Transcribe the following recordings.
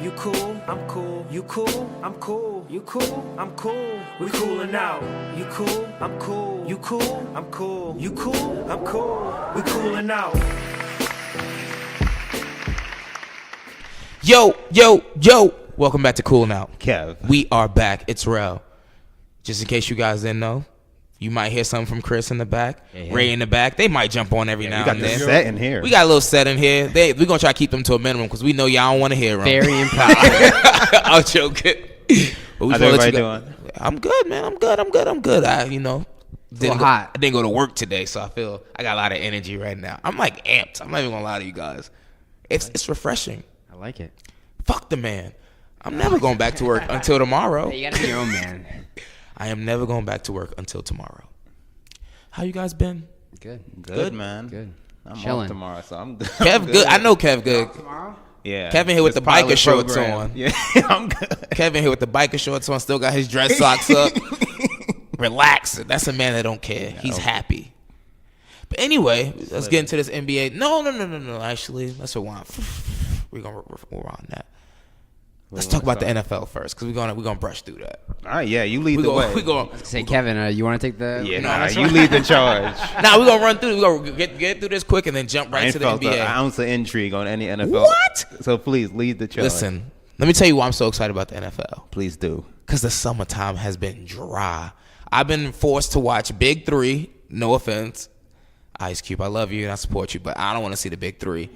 You cool, I'm cool. You cool, I'm cool. You cool, I'm cool. We coolin' out. You cool, I'm cool. You cool, I'm cool. You cool, I'm cool. We coolin' out. Yo. Welcome back to Coolin' Out. Kev. We are back. It's Rel. Just in case you guys didn't know, you might hear something from Chris in the back, Ray in the back. They might jump on every now and then. We got the set in here. We got a little set in here. We're going to try to keep them to a minimum because we know y'all don't want to hear them. Very improper. I'm joking. But How's everybody doing? I'm good, man. I'm good. I didn't go to work today, so I feel I got a lot of energy right now. I'm like amped. I'm not even going to lie to you guys. It's refreshing. I like it. Fuck the man. I'm never going back to work until tomorrow. Hey, you gotta be your own man. I am never going back to work until tomorrow. How you guys been? Good, man. Good. I'm Chilling off tomorrow, so I'm good. Kev good. I know Kev good. Tomorrow? Yeah. Kevin here with the This biker shorts program. on. Yeah, I'm good. Kevin here with the biker shorts on. Still got his dress socks up. Relaxing. That's a man that don't care. He's happy. But anyway, let's get into this NBA. No. Actually, let's rewind. We're gonna rewind that. Let's talk about the NFL first, because we're gonna brush through that. All right, yeah, you lead the way. Say, Kevin, you want to take the? Yeah, you lead the charge. Nah, we're gonna run through. We're gonna get through this quick and then jump right to the NBA. An ounce of intrigue on any NFL. What? So please lead the charge. Listen, let me tell you why I'm so excited about the NFL. Please do. Because the summertime has been dry. I've been forced to watch Big Three. No offense, Ice Cube, I love you and I support you, but I don't want to see the Big Three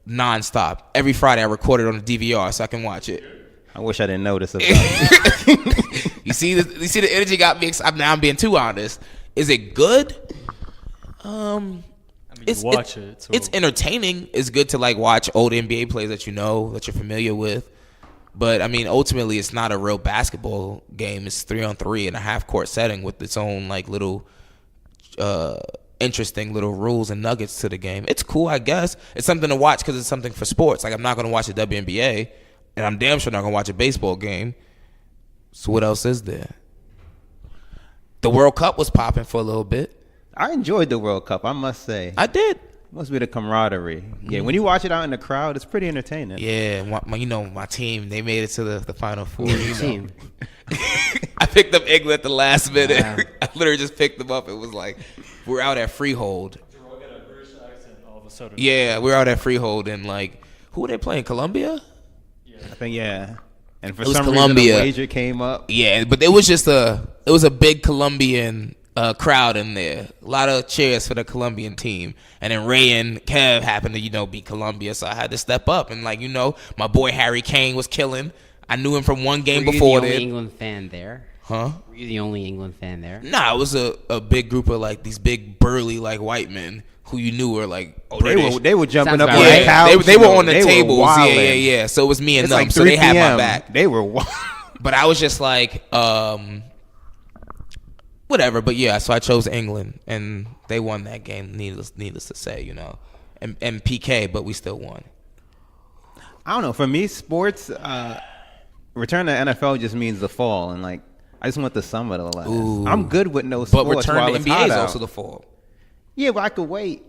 nonstop. Every Friday, I record it on the DVR so I can watch it. I wish I didn't notice about it. You see the energy got me excited. Now I'm being too honest. Is it good? Watch it. So. It's entertaining. It's good to like watch old NBA players that you know, that you're familiar with. But I mean, ultimately, it's not a real basketball game. It's 3-on-3 in a half-court setting with its own like little, interesting little rules and nuggets to the game. It's cool, I guess. It's something to watch because it's something for sports. Like I'm not gonna watch the WNBA, and I'm damn sure not gonna watch a baseball game. So what else is there? The World Cup was popping for a little bit. I enjoyed the World Cup, I must say. I did. Must be the camaraderie. Yeah, when you watch it out in the crowd, it's pretty entertaining. Yeah, my team, they made it to the Final Four. Your team. I picked up England at the last minute. Wow. I literally just picked them up. It was like, we're out at Freehold. Yeah, we're out at Freehold, and like, who were they playing? Colombia? Yeah. I think, yeah. And for some reason, Colombia. A wager came up. Yeah, but it was a big Colombian crowd in there. A lot of cheers for the Colombian team. And then Ray and Kev happened to, beat Colombia, so I had to step up. And my boy Harry Kane was killing. I knew him from one game before. Were you the only England fan there? Huh? Were you the only England fan there? Nah, it was a big group of like these big burly like white men who you knew were like they were jumping up on right. the couch. They were on the tables. Yeah. So it was me and them. Like so they had my back. They were but I was just like whatever. But yeah, so I chose England and they won that game, needless to say, And PK, but we still won. I don't know. For me, sports return to NFL just means the fall, and like I just want the summer to last. Ooh. I'm good with no sports. But return while to it's NBA hot is out. also the fall. Yeah, but I could wait.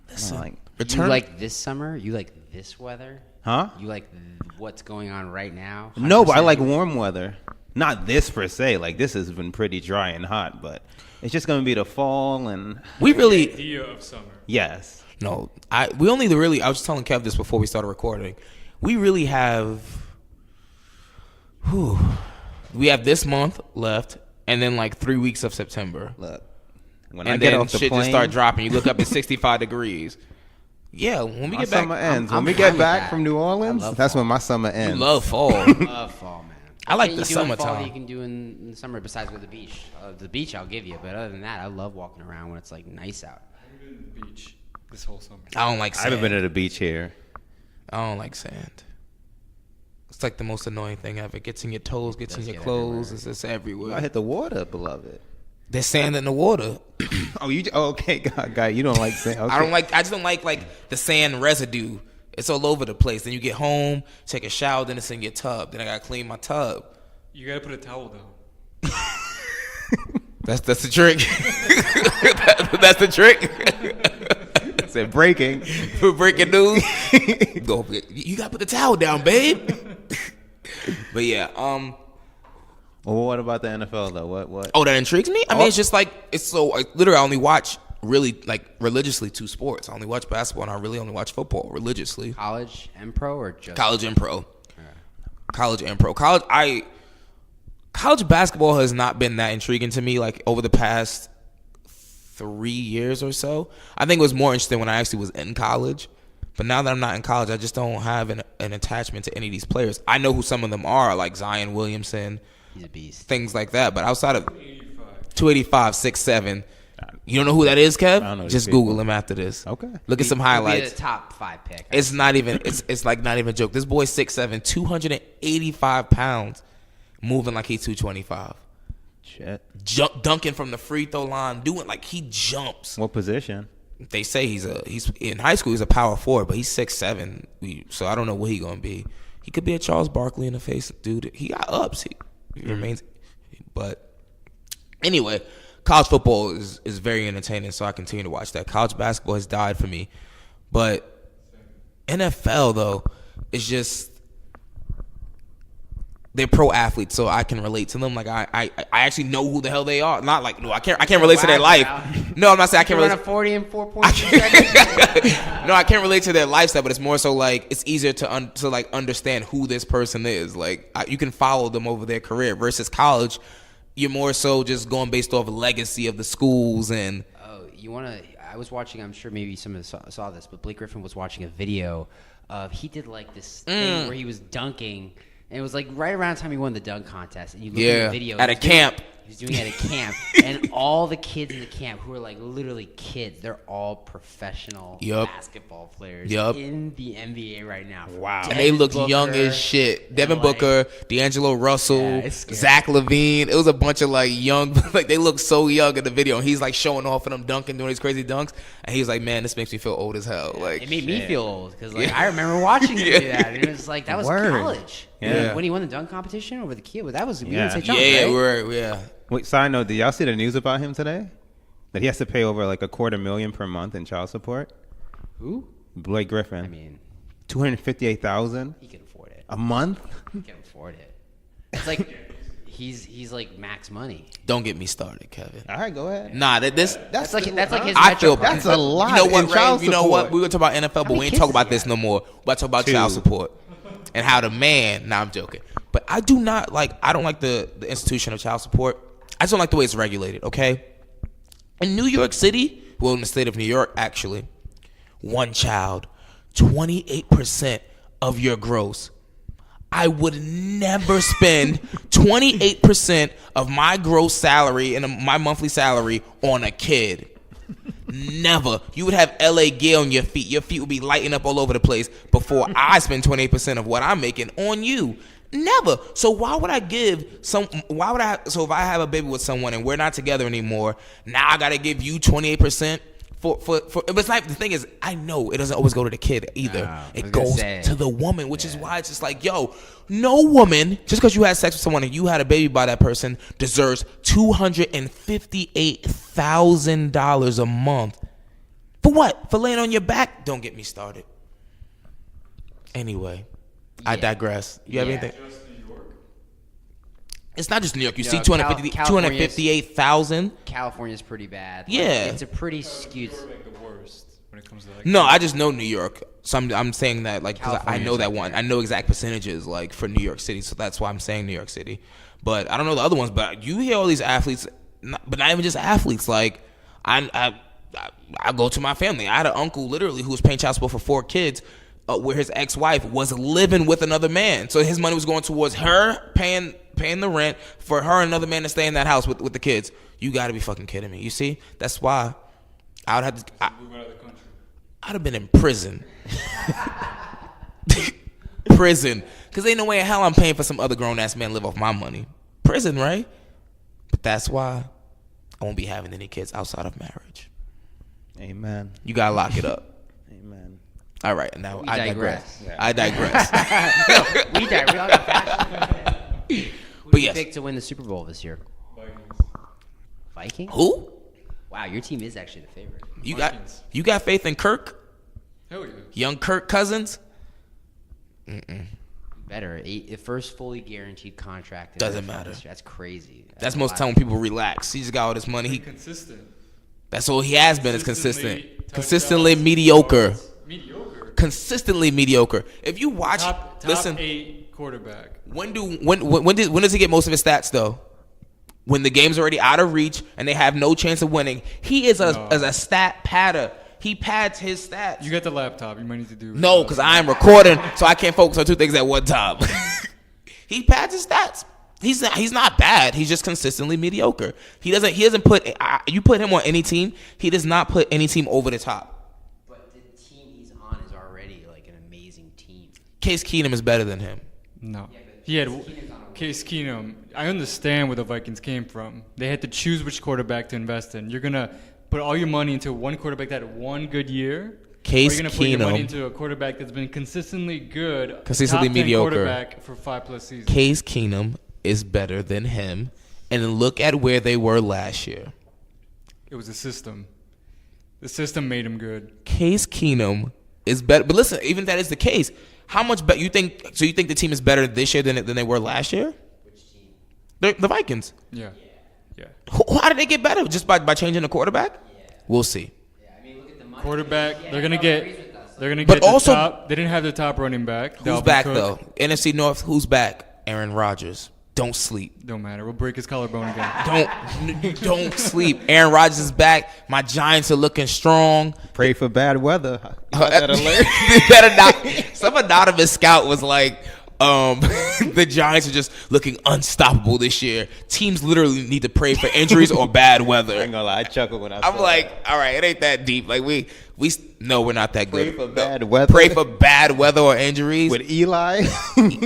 Listen, You like this summer? You like this weather? Huh? You like what's going on right now? 100%? No, but I like warm weather. Not this per se. Like this has been pretty dry and hot, but it's just gonna be the fall and we really the idea of summer. Yes. No, we only really. I was telling Kev this before we started recording. We really have. We have this month left, and then like 3 weeks of September. Look, when and I get then off the shit plane, just start dropping. You look up at 65 degrees. Yeah, when we my get back, summer ends. I'm When we fine get with back that. from New Orleans, I love that's fall. when my summer you ends. love fall. I love fall, man. I like What the can you do in fall summertime. that you can do in the summer besides go to the beach. The beach I'll give you, but other than that, I love walking around when it's like nice out. I've been to the beach this whole summer. I don't like I sand. haven't been to the beach here. I don't like sand. It's like the most annoying thing ever. It gets in your toes, gets in does your get clothes. everywhere. It's just everywhere. I hit the water, beloved. There's sand in the water. Okay, God, you don't like sand. Okay. I just don't like the sand residue. It's all over the place. Then you get home, take a shower, then it's in your tub. Then I gotta clean my tub. You gotta put a towel down. That's the trick. That's the trick. Said breaking. For breaking news. Go, you gotta put the towel down, babe. But yeah, Well, what about the NFL though? What? oh, that intrigues me. I mean, it's just like it's so. Literally, I only watch really like religiously 2 sports. I only watch basketball, and I really only watch football religiously. College and pro or just College and pro. College and pro. College basketball has not been that intriguing to me. Like over the past 3 years or so, I think it was more interesting when I actually was in college. But now that I'm not in college, I just don't have an attachment to any of these players. I know who some of them are, like Zion Williamson, he's a beast. things like that. But outside of 285, 6'7", you don't know who that is, Kev? I don't know just these people. Google him after this. Okay. Look at some He'll be highlights. the top 5 pick. It's not even. It's like not even a joke. This boy's 6'7", 285 pounds, moving like he's 225. Shit. Dunking from the free throw line, doing like he jumps. What position? They say he's in high school. He's a power forward, but he's 6'7". So I don't know what he gonna be. He could be a Charles Barkley in the face, dude. He got ups. He remains. But anyway, college football is very entertaining, so I continue to watch that. College basketball has died for me, but NFL though is just. They're pro athletes, so I can relate to them. Like I actually know who the hell they are. Not like no, I can't relate to their life. No, I'm not saying I can't Run relate. a 40 and 4 points. No, I can't relate to their lifestyle, but it's more so like it's easier to like understand who this person is. Like you can follow them over their career versus college. You're more so just going based off legacy of the schools and. Oh, you want to? I was watching. I'm sure maybe some of saw this, but Blake Griffin was watching a video of he did like this thing where he was dunking. And it was like right around the time he won the dunk contest. And you look at the video. At a camp. He was doing it at a camp. And all the kids in the camp who are like literally kids, they're all professional basketball players in the NBA right now. Wow. And they look young as shit. Devin Booker, D'Angelo Russell, Zach LaVine. It was a bunch of like young, like they look so young in the video. And he's like showing off of them dunking, doing these crazy dunks. And he's like, man, this makes me feel old as hell. Like it made me feel old because like I remember watching him do that. And it was like, that was college. Yeah. When he won the dunk competition over the kid, that was we Yeah. didn't say jump, right? Wait, side note, did y'all see the news about him today? That he has to pay over like $250,000 per month in child support? Who? Blake Griffin. I mean, $258,000 he can afford it. a month? He can afford it. It's like he's like max money. Don't get me started, Kevin. All right, go ahead. Nah, That's like his. I feel That's a lot. You know what, in child Ray? You know what? support. We're gonna talk about NFL, but we ain't talk about this no more. We're about to talk about child support and how the man. Nah, I'm joking. But I do not like. I don't like the institution of child support. I just don't like the way it's regulated. Okay, in New York City, well, in the state of New York, actually, one child, 28% of your gross. I would never spend 28% of my gross salary and my monthly salary on a kid. Never. You would have LA gear on your feet. Your feet would be lighting up all over the place before I spend 28% of what I'm making on you. Never. So why would I give so if I have a baby with someone and we're not together anymore, now I gotta give you 28%? For it's like the thing is, I know it doesn't always go to the kid either. It goes to the woman, which is why it's just like, yo, no woman, just because you had sex with someone and you had a baby by that person, deserves $258,000 a month. For what? For laying on your back? Don't get me started. Anyway, I digress. You have anything? It's not just New York. You see 258,000. California's pretty bad. Yeah. It's a pretty skewed. Like the worst when it comes to like. No, I just know New York. So I'm saying that like because I California's know that up one. there. I know exact percentages like for New York City. So that's why I'm saying New York City. But I don't know the other ones. But you hear all these athletes, but not even just athletes. Like I go to my family. I had an uncle literally who was paying child support for 4 kids. Where his ex-wife was living with another man. So his money was going towards her paying the rent for her and another man to stay in that house with the kids. You got to be fucking kidding me. You see? That's why I would have to... I'd have been in prison. Prison. Because ain't no way in hell I'm paying for some other grown-ass man to live off my money. Prison, right? But that's why I won't be having any kids outside of marriage. Amen. You got to lock it up. Amen. All right, now We I digress. digress. I digress. We all got passion. Who But do you yes. pick to win the Super Bowl this year? Vikings? Who? Wow, your team is actually the favorite. Vikings. You got faith in Kirk? Hell yeah. Young Kirk Cousins? Better. The first fully guaranteed contract. in Doesn't NFL matter. history. That's crazy. That's a most lot. time when people relax. He just got all this money. Consistent. That's all he has been is consistent. Touchdowns, Consistently mediocre. yards. Mediocre. Consistently mediocre. If you watch, Top listen. 8 quarterback. When does he get most of his stats though? When the game's already out of reach and they have no chance of winning. He is a stat padder. He pads his stats. You got the laptop. You might need to do. No, because I am recording, so I can't focus on two things at one time. He pads his stats. He's not bad. He's just consistently mediocre. He doesn't put you put him on any team. He does not put any team over the top. But the team he's on is already like an amazing team. Case Keenum is better than him. No. Yeah, but He had Keenum's on a Case Keenum. I understand where the Vikings came from. They had to choose which quarterback to invest in. You're gonna put all your money into one quarterback that had one good year. Case or you're gonna put your money Keenum. into a quarterback that's been consistently good, Consistently top 10 mediocre. quarterback for 5+ seasons. Case Keenum is better than him. And look at where they were last year. It was a system. The system made him good. Case Keenum is better. But listen, even if that is the case, how much better you think? So you think the team is better this year than they were last year? Which team? The Vikings. Yeah. Yeah. How did they get better? Just by changing the quarterback? Yeah. We'll see. Yeah, I mean, look at the money. Quarterback. Yeah, They're gonna no, get. agrees with us. They're gonna But get the also- top. They didn't have the top running back. Who's Dalvin back Cook. though? NFC North. Who's back? Aaron Rodgers. Don't sleep. Don't matter. We'll break his collarbone again. Don't sleep. Aaron Rodgers is back. My Giants are looking strong. Pray for bad weather. You got that alert? They better not. Some anonymous scout was like, the Giants are just looking unstoppable this year. Teams literally need to pray for injuries or bad I weather. ain't gonna lie, I chuckled when I I'm saw like, that. all right, it ain't that deep. Like no, we're not that Pray good. for bad weather. Pray for bad weather or injuries. With Eli.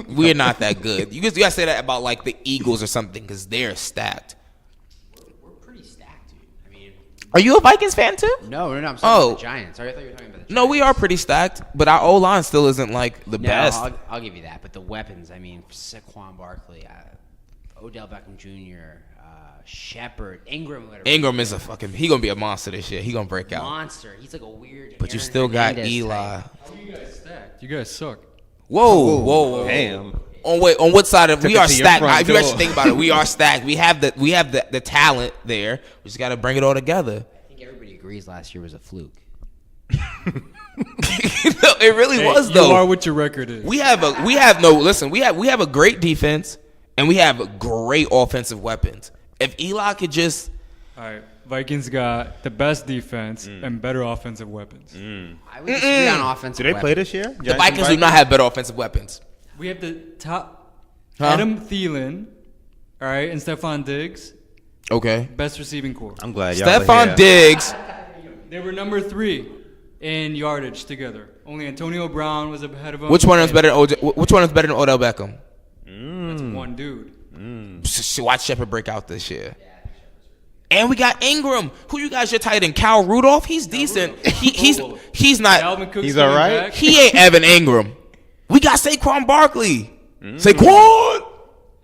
We're not that good. You gotta say that about like the Eagles or something because they're stacked. We're pretty stacked, dude. I mean, Are you a Vikings fan too? no, I'm talking Oh. about the Giants. Sorry, I thought you were talking about the No, we Giants. are pretty stacked, but our O line still isn't like the No, best. I'll give you that. But the weapons, I mean, Saquon Barkley, Odell Beckham Jr., Shepard, Ingram. whatever. Ingram is he gonna be a monster this year. He gonna break out. Monster. He's like a weird. But you Aaron still got Hernandez Eli. type. How are you guys stacked? You guys suck. Whoa. Damn. On what side of we it are to your stacked? front If you actually door. think about it, we are stacked. We have the talent there. We just gotta bring it all together. I think everybody agrees last year was a fluke. It really Hey, was you though. are what your record is. We have a great defense and we have great offensive weapons. If Eli could just All right. Vikings got the best defense and better offensive weapons. I would disagree on offensive. Do they play weapons. this year? the Vikings do not have better offensive weapons. We have the top Huh? Adam Thielen, all right, and Stephon Diggs, Okay. best receiving core. I'm glad y'all are Stephon here. Diggs. They were number 3 in yardage together. Only Antonio Brown was ahead of him. Which one is better? Which one is better than Odell Beckham? That's one dude. Watch Shepard break out this year. And we got Ingram. Who you guys your tight end? Cal Rudolph. He's decent. He's not. Dalvin Cook's He's coming all right. back. He ain't Evan Ingram. We got Saquon Barkley. Saquon.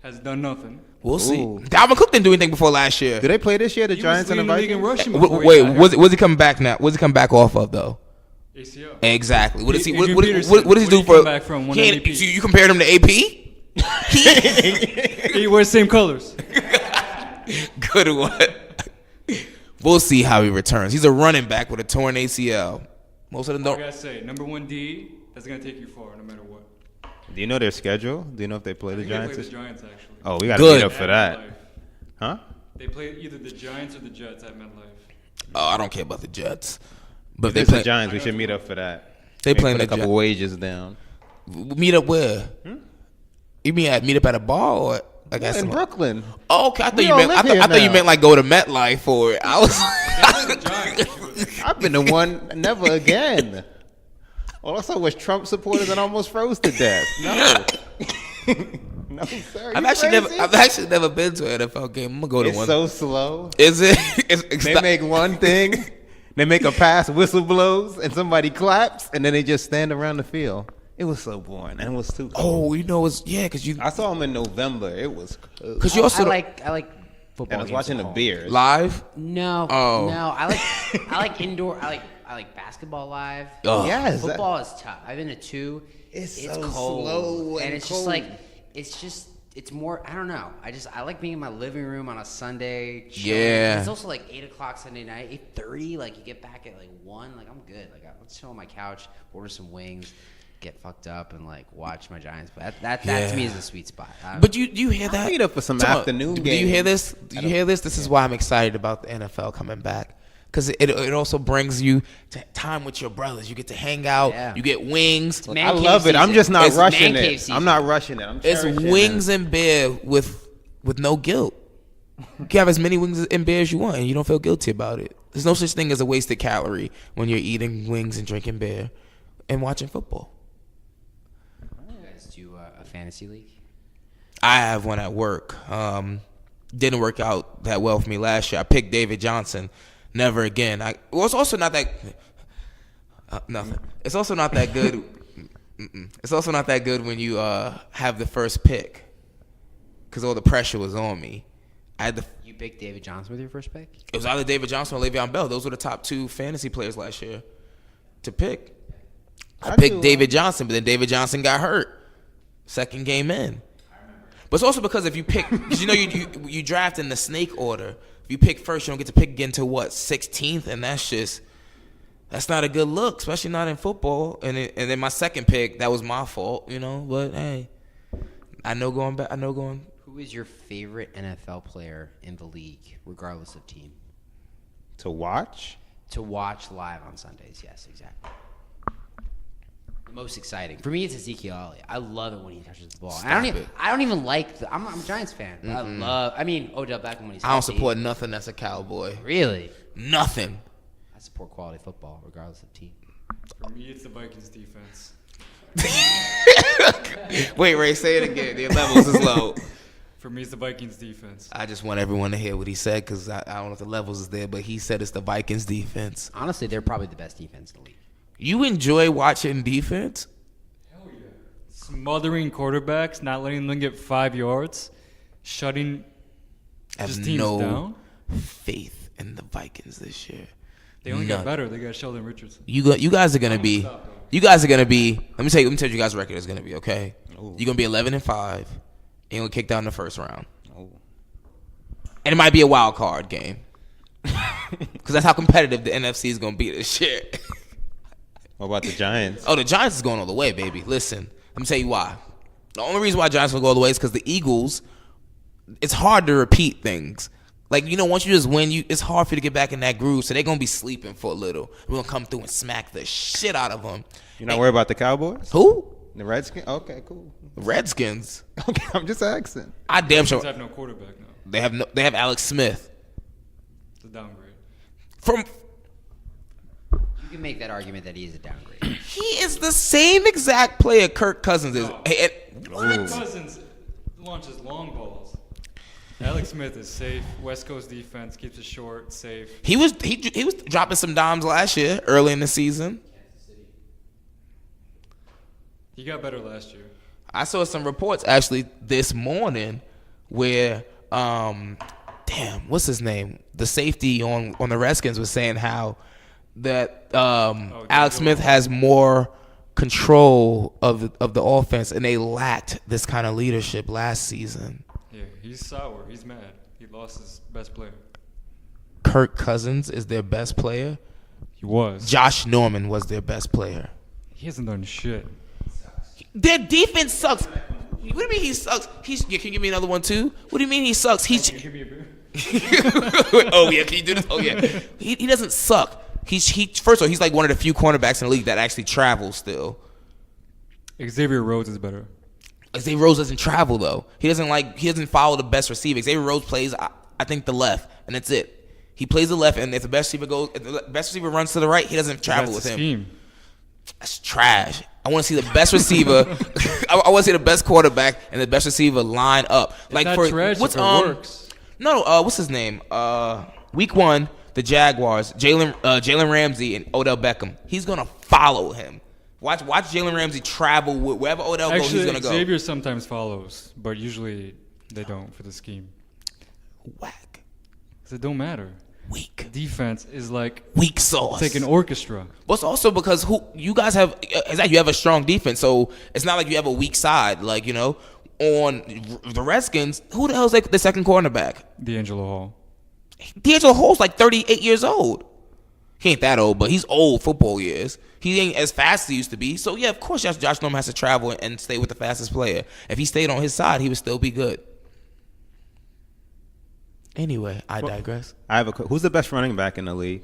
Has done nothing. We'll see. Ooh. Dalvin Cook didn't do anything before last year. Do they play this year? The He Giants was and the leading the league in Vikings? rushing before he Wait, got here. was he coming back now? What's he come back off of though? ACL. Exactly. What does he? Adrian What Peterson, does he where do did he for? come back from? Won He ain't- MVP. so you compared him to AP? He wears same colors. Good one. We'll see how he returns. He's a running back with a torn ACL. Most of them I don't. gotta say, number 1 D, that's gonna take you far no matter what. Do you know their schedule? Do you know if they play I the think they Giants? play the Giants actually. Oh, we got to Good. meet up for that. MetLife. Huh? They play either the Giants or the Jets at MetLife. Oh, I don't care about the Jets. But If they it's the play. Giants, we should meet up for that. They Maybe playing put the a couple Gi- wages down. Meet up where? You meet up at a bar or I guess In Brooklyn. Oh, okay. I thought We you all meant. live I here thought you now. meant like go to MetLife for it. I was. I've been the one, never again. All I saw was Trump supporters and almost froze to death. No. No, sir. I've you actually crazy? never been to an NFL game. I'm gonna go to It's one. so slow. Is it? It's They not- make one thing, they make a pass, whistle blows, and somebody claps, and then they just stand around the field. It was so boring, and it was too cold. Oh, you know, it's because you I saw him in November. It was cold. because you also I like football. And I was games watching at the home. Bears. Live? No, Oh. no. I like indoor. I like basketball live. Oh. Yes. Football is tough. I've been to 2. It's so cold, slow and it's cold. just like it's more. I don't know. I like being in my living room on a Sunday. Chilling. Yeah. It's also like 8:00 Sunday night, 8:30. Like you get back at like 1. Like I'm good. Like let's chill on my couch, order some wings, get fucked up, and like watch my Giants play. That to me is a sweet spot. But do you hear that? meet up for some Talk about- afternoon Do you hear games. this? Do you hear this? This is why I'm excited about the NFL coming back. Because it also brings you to time with your brothers. You get to hang out. Yeah. You get wings. Man I cave love it. I'm season. just not It's rushing man cave it. season. I'm not rushing it. I'm It's cherishing wings it. and beer with no guilt. You can have as many wings and beer as you want, and you don't feel guilty about it. There's no such thing as a wasted calorie when you're eating wings and drinking beer and watching football. You guys do a fantasy league? I have one at work. Didn't work out that well for me last year. I picked David Johnson. Never again. It's also not that. Nothing. It's also not that good. It's also not that good when you have the first pick, because all the pressure was on me. I had You picked David Johnson with your first pick? It was either David Johnson or Le'Veon Bell. Those were the top 2 fantasy players last year to pick. I picked David Johnson, but then David Johnson got hurt second game in. But it's also because if you pick, because you draft in the snake order. If you pick first, you don't get to pick again until 16th, and that's not a good look, especially not in football. And then my second pick, that was my fault, But hey, I know going back. Who is your favorite NFL player in the league, regardless of team? To watch? To watch live on Sundays, yes, exactly. The most exciting for me, it's Ezekiel Elliott. I love it when he touches the ball. I don't even like. I'm a Giants fan. But I mean Odell Beckham when he's. I don't healthy. support nothing that's a Cowboy. Really, Nothing. I support quality football, regardless of team. For me, it's the Vikings defense. Wait, Ray, say it again. The levels is low. For me, it's the Vikings defense. I just want everyone to hear what he said, because I don't know if the levels is there, but he said it's the Vikings defense. Honestly, they're probably the best defense in the league. You enjoy watching defense? Hell yeah. Smothering quarterbacks, not letting them get 5 yards, shutting I just have teams no down. faith in the Vikings this year. They only None. got better. They got Sheldon Richardson. You guys are gonna be. You guys are gonna be. Let me tell you what you guys' record is gonna be. Okay, you're gonna be 11-5. And you're gonna kick down in the first round. Oh. And it might be a wild card game, because that's how competitive the NFC is gonna be this year. What about the Giants? Oh, the Giants is going all the way, baby. Listen, let me tell you why. The only reason why Giants will go all the way is because the Eagles, it's hard to repeat things. Like, once you just win, it's hard for you to get back in that groove. So they're going to be sleeping for a little. We're going to come through and smack the shit out of them. You're not worried about the Cowboys? Who? The Redskins? Okay, cool. Redskins. Okay, I'm just asking. I damn sure. They have no quarterback now. They have Alex Smith. It's a downgrade. You can make that argument that he is a downgrade. He is the same exact player Kirk Cousins is. No. What? Cousins launches long balls. Alex Smith is safe. West Coast defense keeps it short, safe. He was dropping some dimes last year, early in the season. He got better last year. I saw some reports actually this morning where what's his name? The safety on the Redskins was saying how that Alex Smith has more control of the offense, and they lacked this kind of leadership last season. Yeah, he's sour. He's mad. He lost his best player. Kirk Cousins is their best player. He was. Josh Norman was their best player. He hasn't done shit. Their defense sucks. What do you mean he sucks? Can you give me another one too? What do you mean he sucks? Give me a beer. Oh yeah, can you do this? Oh yeah, he doesn't suck. First of all, he's like one of the few cornerbacks in the league that actually travels still. Xavier Rhodes is better. Xavier Rhodes doesn't travel though. He doesn't follow the best receiver. Xavier Rhodes plays, I think, the left, and that's it. He plays the left, and if the best receiver runs to the right, he doesn't travel with That's the him. scheme. That's trash. I want to see the best receiver. I want to see the best quarterback and the best receiver line up. It's not trash if it works. No, what's his name? Week 1, the Jaguars, Jalen Ramsey and Odell Beckham. He's gonna follow him. Watch Jalen Ramsey travel wherever Odell goes. He's gonna go. Xavier sometimes follows, but usually they don't for the scheme. Whack. Because it don't matter. Weak. Defense is like Weak sauce. it's like an orchestra. But it's also because you guys have exactly, you have a strong defense, so it's not like you have a weak side. Like, you know, on the Redskins, who the hell's like the second cornerback? D'Angelo Hall. D'Angelo Hall's like 38 years old. He ain't that old, but he's old football years. He ain't as fast as he used to be. So, yeah, of course Josh Norman has to travel and stay with the fastest player. If he stayed on his side, he would still be good. Anyway, I digress. I have who's the best running back in the league?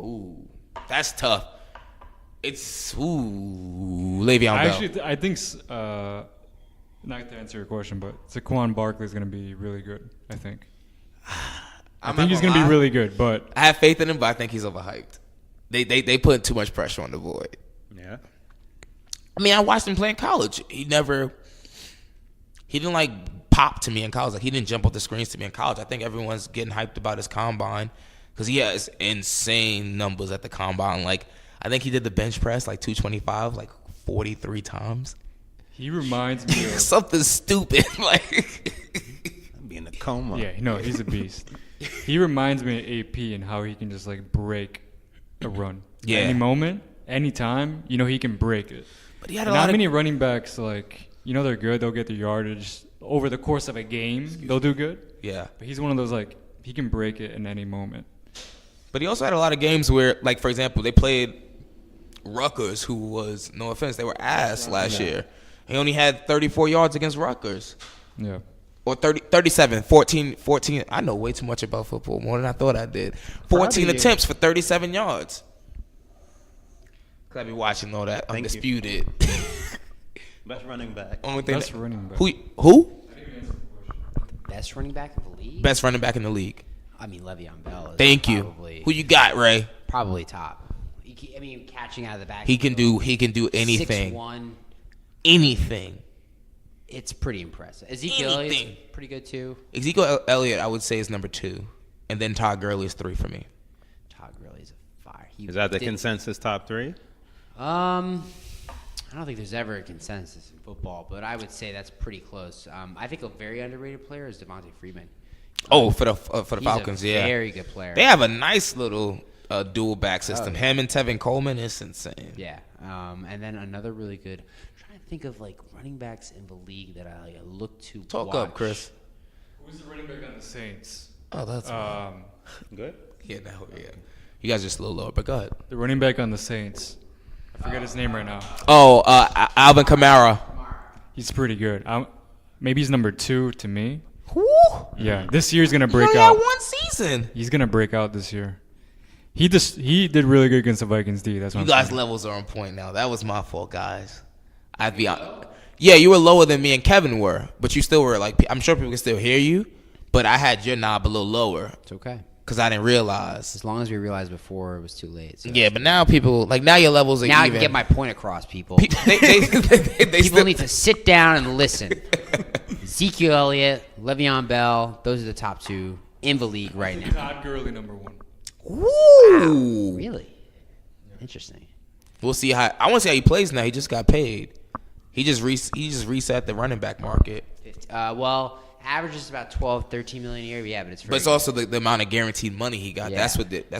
Ooh, that's tough. It's Le'Veon Bell. I think not to answer your question, but Saquon Barkley is going to be really good. I think. I think he's going to be really good, but I have faith in him, but I think he's overhyped. They put too much pressure on the boy. Yeah. I mean, I watched him play in college. He didn't like pop to me in college. Like, he didn't jump off the screens to me in college. I think everyone's getting hyped about his combine because he has insane numbers at the combine. Like, I think he did the bench press like 225 like 43 times. he reminds me of Something stupid. Like, Be in a coma. yeah, no, he's a beast. He reminds me of AP and how he can just like break a run. Yeah. Any moment, any time, you know, he can break it. but he had a Not lot many running backs, like, you know, they're good. They'll get their yardage over the course of a game. They'll do good. Yeah. But he's one of those, like, he can break it in any moment. But he also had a lot of games where, like, for example, they played Rutgers, who was, no offense, they were ass last year. He only had 34 yards against Rutgers. Yeah. Or 37, 14. I know way too much about football, more than I thought I did. 14 attempts for 37 yards. Cause I be watching all that Thank you. undisputed. Best running back. Only thing Best running back. Who? Best running back in the league? Best running back in the league. I mean, Le'Veon Bell is Thank you. probably, Who you got, Ray? probably top. I mean, catching out of the back. He can do anything. 6'1". Anything. It's pretty impressive. Ezekiel Elliott's Anything. pretty good too. Ezekiel Elliott, I would say, is number 2. And then Todd Gurley is 3 for me. Todd Gurley's a fire. Is that the consensus top 3? I don't think there's ever a consensus in football, but I would say that's pretty close. I think a very underrated player is Devontae Freeman. Oh, for the He's Falcons, a yeah. very good player. They have a nice little dual back system. Him and Tevin Coleman is insane. Yeah. And then another really good. I'm trying to think of like running backs in the league that I look to Talk watch. up, Chris. Who's the running back on the Saints? Oh, that's Good. yeah. You guys are just a little lower, but go ahead. The running back on the Saints. I forget his name right now. Oh, Alvin Kamara. He's pretty good. Maybe he's number 2 to me. Who? Yeah, this year's gonna He break only out. had one season. He's gonna break out this year. He did really good against the Vikings D. That's what You I'm guys' saying. levels are on point now. That was my fault, guys. I'd be on. Yeah, you were lower than me and Kevin were, but you still were like. I'm sure people can still hear you, but I had your knob a little lower It's okay. because I didn't realize. As long as we realized before it was too late. So. Yeah, but now people now your levels are Now I even. can get my point across, people. They People still, need to sit down and listen. Ezekiel Elliott, Le'Veon Bell, those are the top 2 in the league right now. Todd Gurley number 1. Woo! Really? Interesting. We'll see how. I want to see how he plays now. He just got paid. He just reset the running back market. Well, average is about 12, 13 million a year. Yeah, but it's very But it's also the amount of guaranteed money he got. Yeah. That's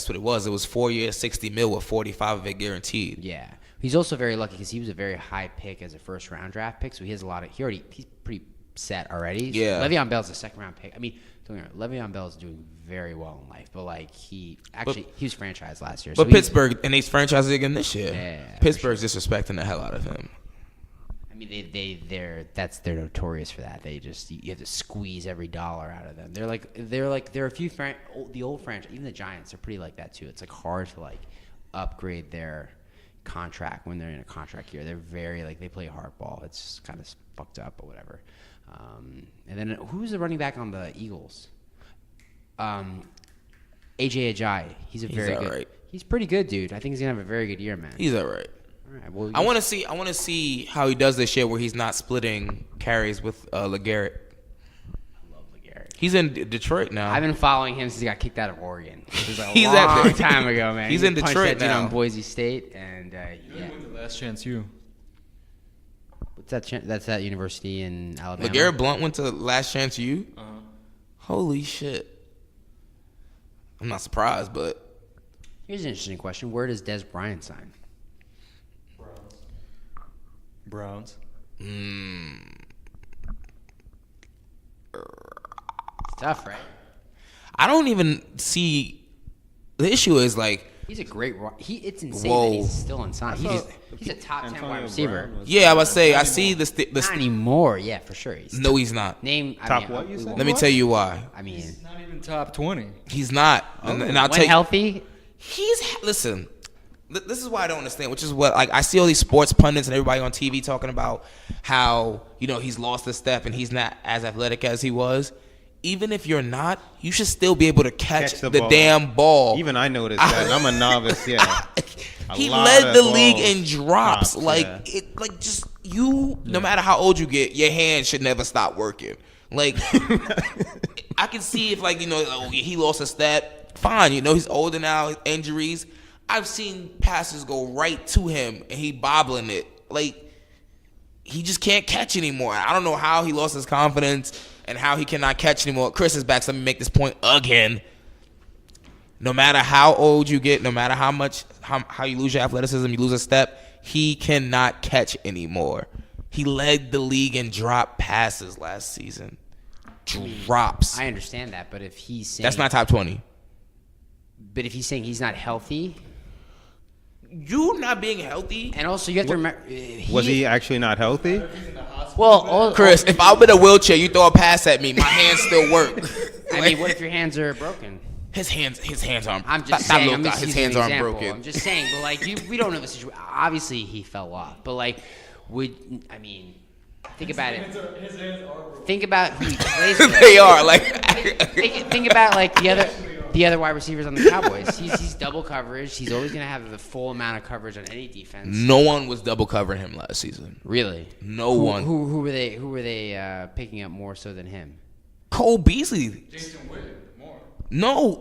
what it was. It was 4 years, 60 mil with 45 of it guaranteed. Yeah. He's also very lucky because he was a very high pick as a first round draft pick, so he has a lot of. He's pretty set already. Yeah. Le'Veon Bell's a second round pick. I mean, don't get me wrong, Le'Veon Bell's doing very well in life, but like he was franchised last year. But so Pittsburgh and he's franchising again this year. Yeah, for Pittsburgh's disrespecting the hell out of him. I mean, they're notorious for that. They just you have to squeeze every dollar out of them. They're a few the old franchise, even the Giants are pretty like that too. It's like hard to like upgrade their contract when they're in a contract year. They're very like they play hardball. It's just kind of fucked up or whatever. And then who's the running back on the Eagles? AJ Ajayi. He's very good. Right. He's pretty good, dude. I think he's gonna have a very good year, man. He's all right. All right. Well, I want to see how he does this year where he's not splitting carries with LeGarrette. love LeGarrette. He's in Detroit now. I've been following him since he got kicked out of Oregon. It was a He's at long the- time ago, man. He's He in punched Detroit that dude now. on Boise State, and yeah. Went to Last Chance U. What's that? That's that university in Alabama. LeGarrette Blunt went to Last Chance U. Holy shit! I'm not surprised, but Here's an interesting question: where does Des Bryant sign? Browns. It's tough, right? I don't even see. The issue is like, He's a great. It's insane Whoa. that he's still unsigned. He's a top 10 Antonio wide receiver. Brown was- yeah, I would say I see this. Not anymore. Yeah, for sure. No, he's not. Name Top what you said? Let me tell you why. I mean, Not even top 20. He's not, and I'll when tell you. healthy, Listen. This is why I don't understand, which is what like I see all these sports pundits and everybody on TV talking about how he's lost a step and he's not as athletic as he was. Even if you're not, you should still be able to catch the ball. damn ball. Even I noticed that. And I'm a novice. Yeah. He lot led of the league balls in drops. dropped, No matter how old you get, your hands should never stop working. Like, I can see if he lost a step. Fine, he's older now, injuries. I've seen passes go right to him and he bobbling it. Like, he just can't catch anymore. I don't know how he lost his confidence and how he cannot catch anymore. Chris is back, so let me make this point again. No matter how old you get, no matter how you lose your athleticism, you lose a step, he cannot catch anymore. He led the league in drop passes last season. Drops. I understand that, but if he's saying That's not top 20. But if he's saying he's not healthy, You not being healthy. and also you have to remember, Was he actually not healthy? Chris, if I'm in a wheelchair, you throw a pass at me, my hands still work. I mean, what if your hands are broken? His hands aren't. I'm just saying. I'm just his using hands an aren't example. broken. I'm just saying, but we don't know the situation. Obviously, he fell off, but think about it. His hands are broken. Think about who he plays with. They are like. Think about the other wide receivers on the Cowboys. He's double coverage. He's always going to have the full amount of coverage on any defense. No one was double covering him last season. Really? No one. Who were they picking up more so than him? Cole Beasley. Jason Witten, more. No,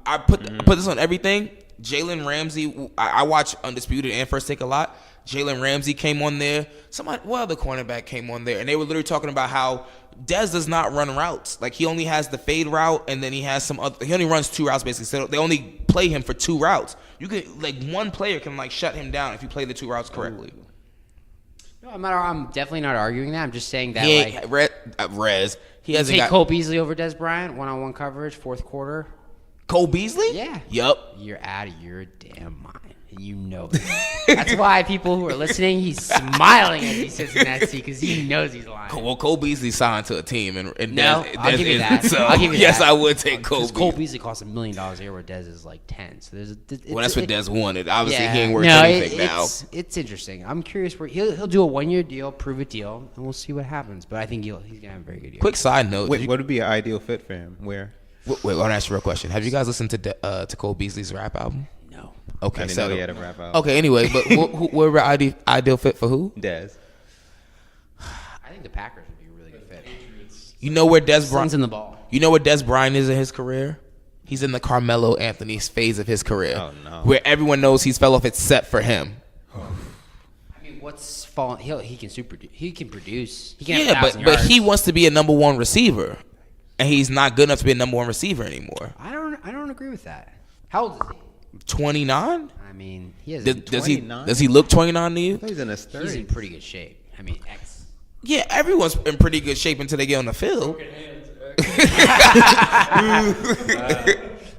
I put this on everything. Jalen Ramsey. I watch Undisputed and First Take a lot. Jalen Ramsey came on there. What other cornerback came on there? And they were literally talking about how Dez does not run routes. Like, he only has the fade route, and then he has some other. He only runs 2 routes basically. So they only play him for 2 routes. You could one player can shut him down if you play the 2 routes correctly. No, I'm definitely not arguing that. I'm just saying that He ain't Rez. He hasn't take got Cole Beasley over Des Bryant, one-on-one coverage, fourth quarter. Cole Beasley. Yeah. Yup. You're out of your damn mind. And you know it. That's why people who are listening, he's smiling as he sits in that seat because he knows he's lying. Well, Cole Beasley signed to a team, and No, Dez, I'll Dez give you isn't. that. So I'll give you yes, that. I would take Cole Because Beasley. Cole Beasley costs $1 million a year, where Dez is like 10. So there's Well, that's what Dez wanted. Obviously, yeah. he ain't worth anything now. It's interesting. I'm curious where he'll do a 1-year deal, prove a deal, and we'll see what happens. But I think he's gonna have a very good year. Quick side note. Wait, what would be an ideal fit for him? Where? Wait, I want to ask you a real question. Have you guys listened to Cole Beasley's rap album? No. Okay, I didn't so know he had a rap out. okay. Anyway, but where would ideal fit for who? Dez. I think the Packers would be a really good fit. You know where Des Slings Bryant? in the ball. You know where Des Bryant is in his career? He's in the Carmelo Anthony phase of his career, Oh, no. where everyone knows he's fell off. It's set for him. I mean, what's falling? He can He can produce. He can Yeah, have but 1,000 but yards. he wants to be a number 1 receiver, and he's not good enough to be a number 1 receiver anymore. I don't agree with that. How old is he? 29? I mean, he has. Does he 29? does he look 29 to you? He's in his 30s. He's in pretty good shape. I mean, Yeah, everyone's in pretty good shape until they get on the field.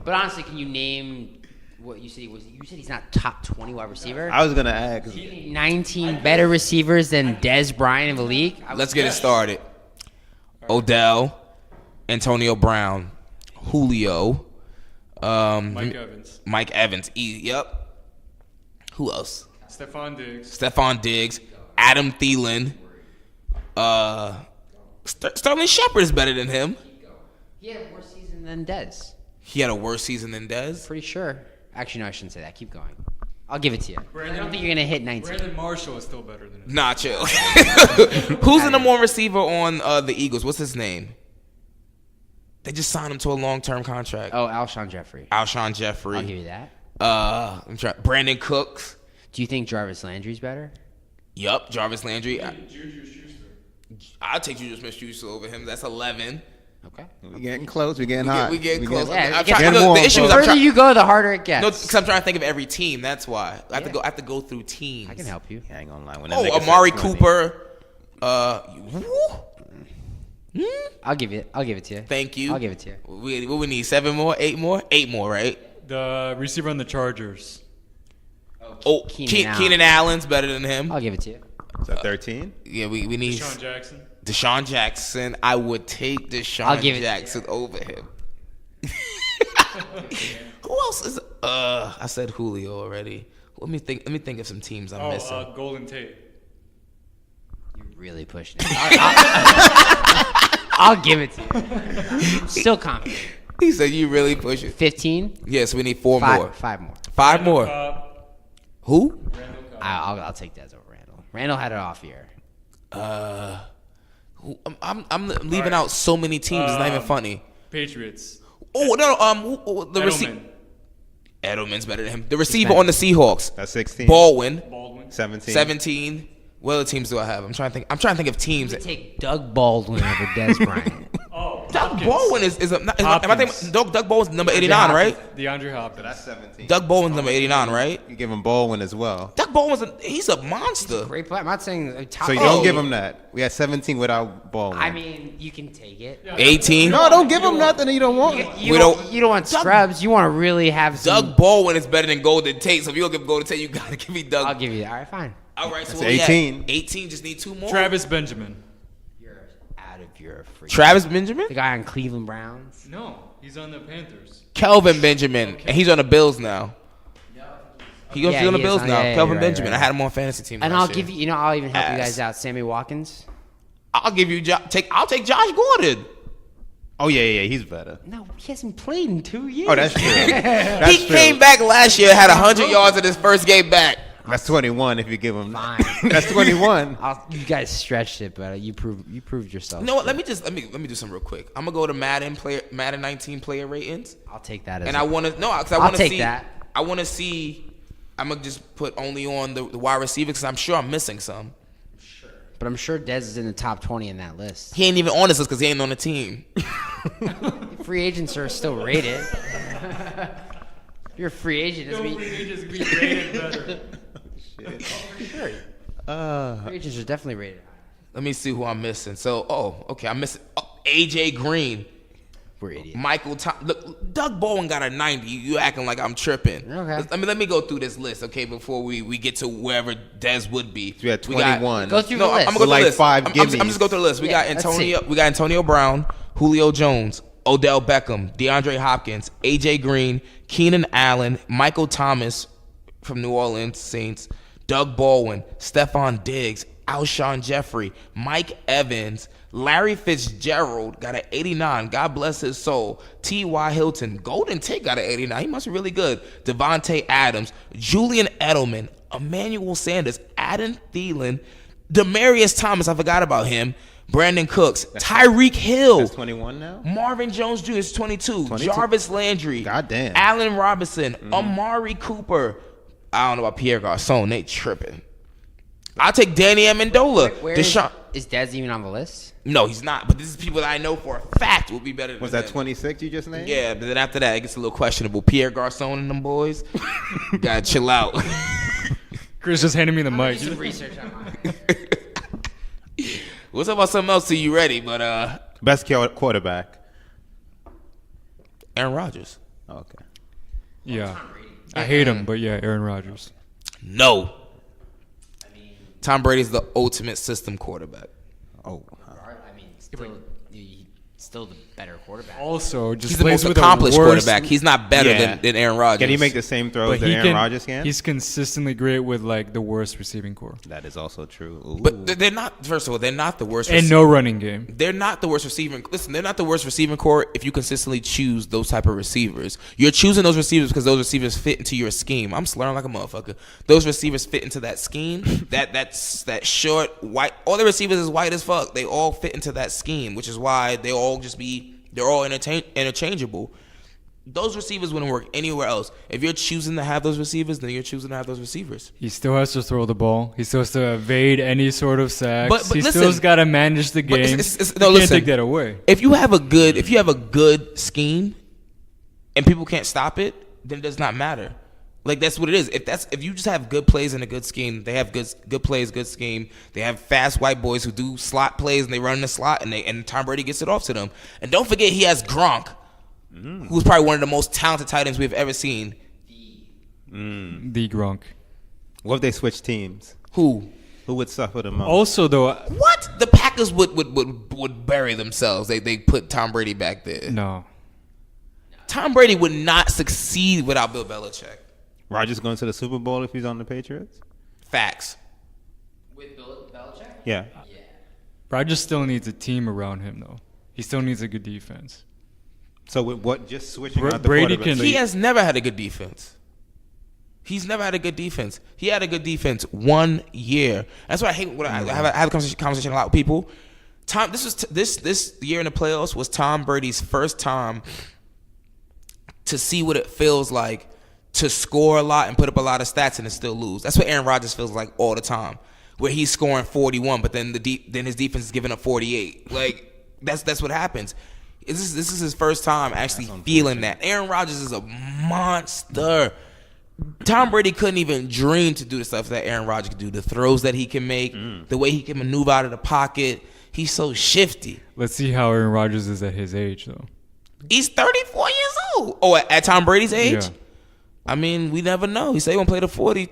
But honestly, can you name what you said he was? You said he's not top 20 wide receiver. I was gonna ask. 19 better receivers than Des Bryant in the league. Let's get it started. Odell, Antonio Brown, Julio, Mike Evans. Yep. Who else? Stephon Diggs. Adam Thielen. Sterling Shepard is better than him. He had a worse season than Des. He had a worse season than Dez. Pretty sure. Actually, no, I shouldn't say that. Keep going. I'll give it to you. I don't think you're gonna hit 19. Brandon Marshall is still better than him. Nah, chill. Who's the number 1 receiver on the Eagles? What's his name? They just signed him to a long-term contract. Oh, Alshon Jeffrey. Alshon Jeffrey. I'll give you that. I'm trying. Brandon Cooks. Do you think Jarvis Landry's better? Yup. Jarvis Landry. Juju Schuster. I'll take Juju Smith-Schuster over him. That's 11. Okay. We're getting close. We're getting hot. We getting close. Yeah, I'm get trying, warm, the issue bro. is The I'm further trying. you go, the harder it gets. No, because I'm trying to think of every team. That's why I have to Yeah. go. I have to go through teams. I can help you. I ain't gonna lie. When that Oh, nigga Amari said 20. Cooper. I'll give it to you. Thank you. I'll give it to you. What we need? 7 more? 8 more? 8 more, right? The receiver on the Chargers. Oh, Keenan Allen. Keenan Allen's better than him. I'll give it to you. Is that 13? Yeah, we need Deshaun Jackson. Deshaun Jackson. I would take Deshaun I'll give it to Jackson over him. Who else is? I said Julio already. Let me think of some teams I'm missing. Golden Tate. You're really pushing it. I'll give it to you. Still confident. He said you really push it. 15. Yes, we need 4 more. 5 more. 5 more. Who? I'll take that over Randall. Randall had an off year. I'm leaving out so many teams. It's not even funny. Patriots. Oh no, the receiver. Edelman. Edelman's better than him. The receiver on the Seahawks. That's 16. Baldwin. 17. 17. What other teams do I have? I'm trying to think of teams. You take Doug Baldwin over Des Bryant. Doug Baldwin is am I thinking Doug Baldwin's number 89, right? DeAndre Hopkins. That's 17. Doug Baldwin's number 89, right? You give him Baldwin as well. Doug Baldwin's he's a monster. Great play. I'm not saying top. So you don't give him that. We had 17 without Baldwin. I mean, you can take it. 18. no, don't give him nothing that you don't want. You don't want scrubs. You want to really have some. Doug Baldwin is better than Golden Tate. So if you're gonna give Golden Tate, you gotta give me Doug. I'll give you that. All right, fine. All right, so That's what we at? 18. 18. Just need 2 more. Travis Benjamin. You're out of your freaking. Travis Benjamin. The guy on Cleveland Browns. No, he's on the Panthers. Kelvin Benjamin, and he's on the Bills now. He's Yeah, on the he Bills is. now. Yeah, Kelvin you're right, Benjamin. right. I had him on fantasy team. And last I'll year. give you. I'll even help you Ass. guys out. Sammy Watkins. I'll give you. I'll take Josh Gordon. Oh, yeah, he's better. No, he hasn't played in 2 years. Oh, that's true. That's He true. came back last year, had 100 yards in his first game back. That's 21 if you give him. Fine. That's 21. You guys stretched it, but you proved yourself. You know what? Let me do something real quick. I'm gonna go to Madden 19 player ratings, I'll take that as. and I want to I'll take see that. I want to see. I'm gonna just put only on the wide receiver because I'm sure I'm missing some. But I'm sure Dez is in the top 20 in that list. He ain't even on this list because he ain't on the team. Free agents are still rated. You're a free agent. Doesn't mean Free agents be rated better. free agents are definitely rated. Let me see who I'm missing. So, I'm missing AJ Green, We're idiots. Michael Thomas. Look, Doug Baldwin got a 90. You acting like I'm tripping. Okay. Let me go through this list, okay, before we get to wherever Dez would be. We had 21. Go through No, the I'm list. gonna go through Like the list. 5 I'm just gimmies. go through the list. We Yeah, got let's see. Antonio Brown, Julio Jones, Odell Beckham, DeAndre Hopkins, AJ Green, Keenan Allen, Michael Thomas from New Orleans Saints, Doug Baldwin, Stephon Diggs, Alshon Jeffrey, Mike Evans, Larry Fitzgerald got an 89. God bless his soul. T.Y. Hilton. Golden Tate got an 89. He must be really good. Devontae Adams. Julian Edelman. Emmanuel Sanders. Adam Thielen. Demarius Thomas. I forgot about him. Brandon Cooks. Tyreek Hill. That's 21 now? Marvin Jones Jr. is 22. 22. Jarvis Landry. Goddamn. Allen Robinson. Amari Cooper. I don't know about Pierre Garçon. They tripping. I'll take Danny Amendola. Where Deshaun. is Dez even on the list? No, he's not. But this is people that I know for a fact will be better than Was that him. 26 you just named? Yeah, but then after that, it gets a little questionable. Pierre Garçon and them boys. Gotta chill out. Chris just handed me the mic. Do some research on mine. We'll talk about something else till you ready, but Best quarterback. Aaron Rodgers. Okay. Yeah. I hate him, but yeah, Aaron Rodgers. No. Tom Brady's the ultimate system quarterback. Oh. I mean, still the better quarterback. Also, just He's the plays most with accomplished the worst, quarterback. He's not better Yeah. than Aaron Rodgers. Can he make the same throws but that he Aaron can. Rodgers can? He's consistently great with like the worst receiving core That is also true. Ooh. But they're not. First of all, they're not the worst. and no running game. They're not the worst receiving. Listen, they're not the worst receiving core if you consistently choose those type of receivers. You're choosing those receivers because those receivers fit into your scheme. I'm slurring like a motherfucker. Those receivers fit into that scheme. that short white. All the receivers is white as fuck. They all fit into that scheme, which is why they're all interchangeable. Those receivers wouldn't work anywhere else. If you're choosing to have those receivers, then you're choosing to have those receivers. He still has to throw the ball. He still has to evade any sort of sacks. But He listen, still's got to manage the game. No, You can't listen. take that away. If you have a good scheme, and people can't stop it, then it does not matter. Like that's what it is. If you just have good plays and a good scheme, they have good plays, good scheme. They have fast white boys who do slot plays and they run in the slot and Tom Brady gets it off to them. And don't forget he has Gronk, who's probably one of the most talented tight ends we've ever seen. The Gronk. What if they switch teams? Who Who would suffer the most? Also, though, What? The Packers would bury themselves. They put Tom Brady back there. no. Tom Brady would not succeed without Bill Belichick. Rodgers going to the Super Bowl if he's on the Patriots? Facts. With Belichick? Yeah. Rodgers still needs a team around him, though. He still needs a good defense. So with what? Just switching out the Brady quarterback. can- He has never had a good defense. He's never had a good defense. He had a good defense 1 year. That's why I hate when I have a conversation a lot with people. This year in the playoffs was Tom Brady's first time to see what it feels like to score a lot and put up a lot of stats and still lose. That's what Aaron Rodgers feels like all the time, where he's scoring 41, but then then his defense is giving up 48. Like that's what happens. This is his first time actually feeling that. Aaron Rodgers is a monster. Tom Brady couldn't even dream to do the stuff that Aaron Rodgers could do, the throws that he can make, the way he can maneuver out of the pocket. He's so shifty. Let's see how Aaron Rodgers is at his age, though. He's 34 years old. Oh, at Tom Brady's age? Yeah. I mean, we never know. He said he won't play to 40.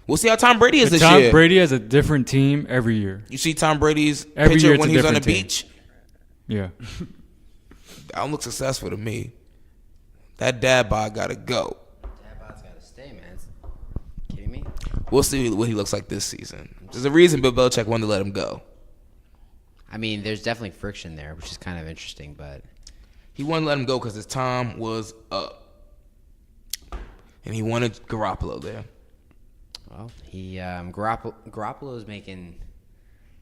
We'll see how Tom Brady is But this Tom year. Brady has a different team every year. You see Tom Brady's Every picture year it's when a he was on the different team. beach? Yeah. That don't look successful to me. That dad bod got to go. Dadbot's got to stay, man. Kidding me? We'll see what he looks like this season. There's a reason Bill Belichick wanted to let him go. I mean, there's definitely friction there, which is kind of interesting, but He wanted to let him go because his time was up. And he wanted Garoppolo there. well, Garoppolo's making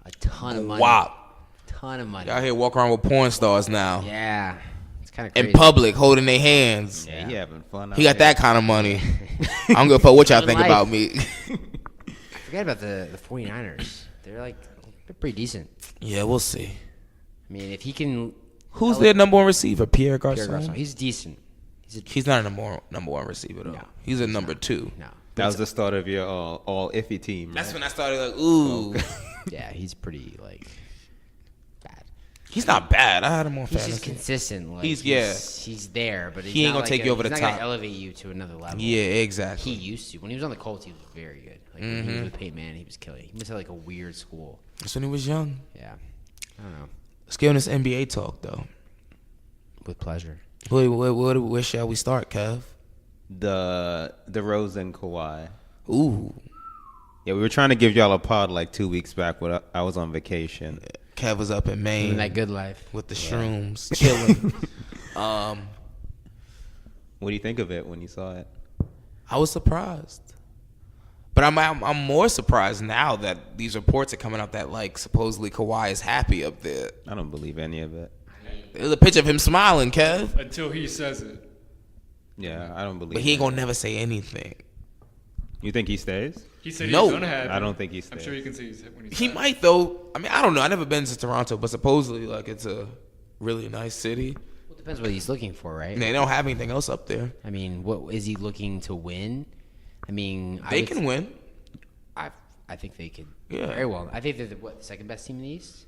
a ton of money. Wow. Ton of money. Y'all here walk around with porn stars now. Yeah. It's kind of crazy. In public, holding their hands. Yeah, he having fun. He got that kind of money. I don't give a fuck what y'all think Life. about me. Forget about the 49ers. They're pretty decent. Yeah, we'll see. I mean, if he can. Who's their number one receiver? Pierre Pierre Garçon? Garçon, he's decent. He's not a number one receiver, though. No, he's a number two. No. That was the start of your all iffy team. That's right? when I started like, ooh. Yeah, he's pretty, bad. He's not bad. I had him on He's fantasy. just consistent. He's there, but He ain't not gonna take you over the he's top. not gonna elevate you to another level. Yeah, exactly. He used to. When he was on the Colts, he was very good. When he was with Peyton Manning, he was killing. He must have a weird school. That's when he was young. Yeah. I don't know. Let's get on this NBA talk, though. With pleasure. Where shall we start, Kev? The Rose and Kawhi. Ooh. Yeah, we were trying to give y'all a pod 2 weeks back when I was on vacation. Kev was up in Maine Living that good life. with the shrooms, chilling. What do you think of it when you saw it? I was surprised. But I'm more surprised now that these reports are coming out that supposedly Kawhi is happy up there. I don't believe any of it. There's a picture of him smiling, Kev. Until he says it. Yeah, I don't believe But he ain't it. gonna never say anything. You think he stays? He said No. he's going to have it. I don't think he I'm stays. sure you can see when he's He might though. I mean, I don't know. I never been to Toronto, but supposedly it's a really nice city. Well, it depends what he's looking for, right? And they don't have anything else up there. I mean, what is he looking to win? I mean, They can win. I think they could Yeah. very well. I think they're the second best team in the East.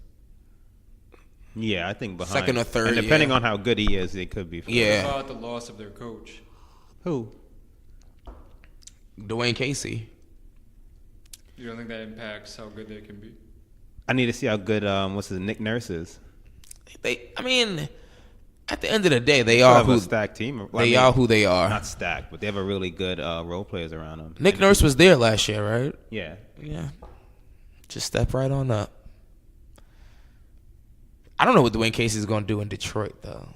Yeah, I think behind. Second or third, And depending yeah. on how good he is, it could be. First. Yeah. about the loss of their coach. Who? Dwayne Casey. You don't think that impacts how good they can be? I need to see how good Nick Nurse is. I mean, at the end of the day, they They are have who a stacked team. they are. Who they are. Not stacked, but they have a really good role players around them. Nick Nurse was there last year, right? Yeah. Yeah. Just step right on up. I don't know what Dwayne Casey's going to do in Detroit, though.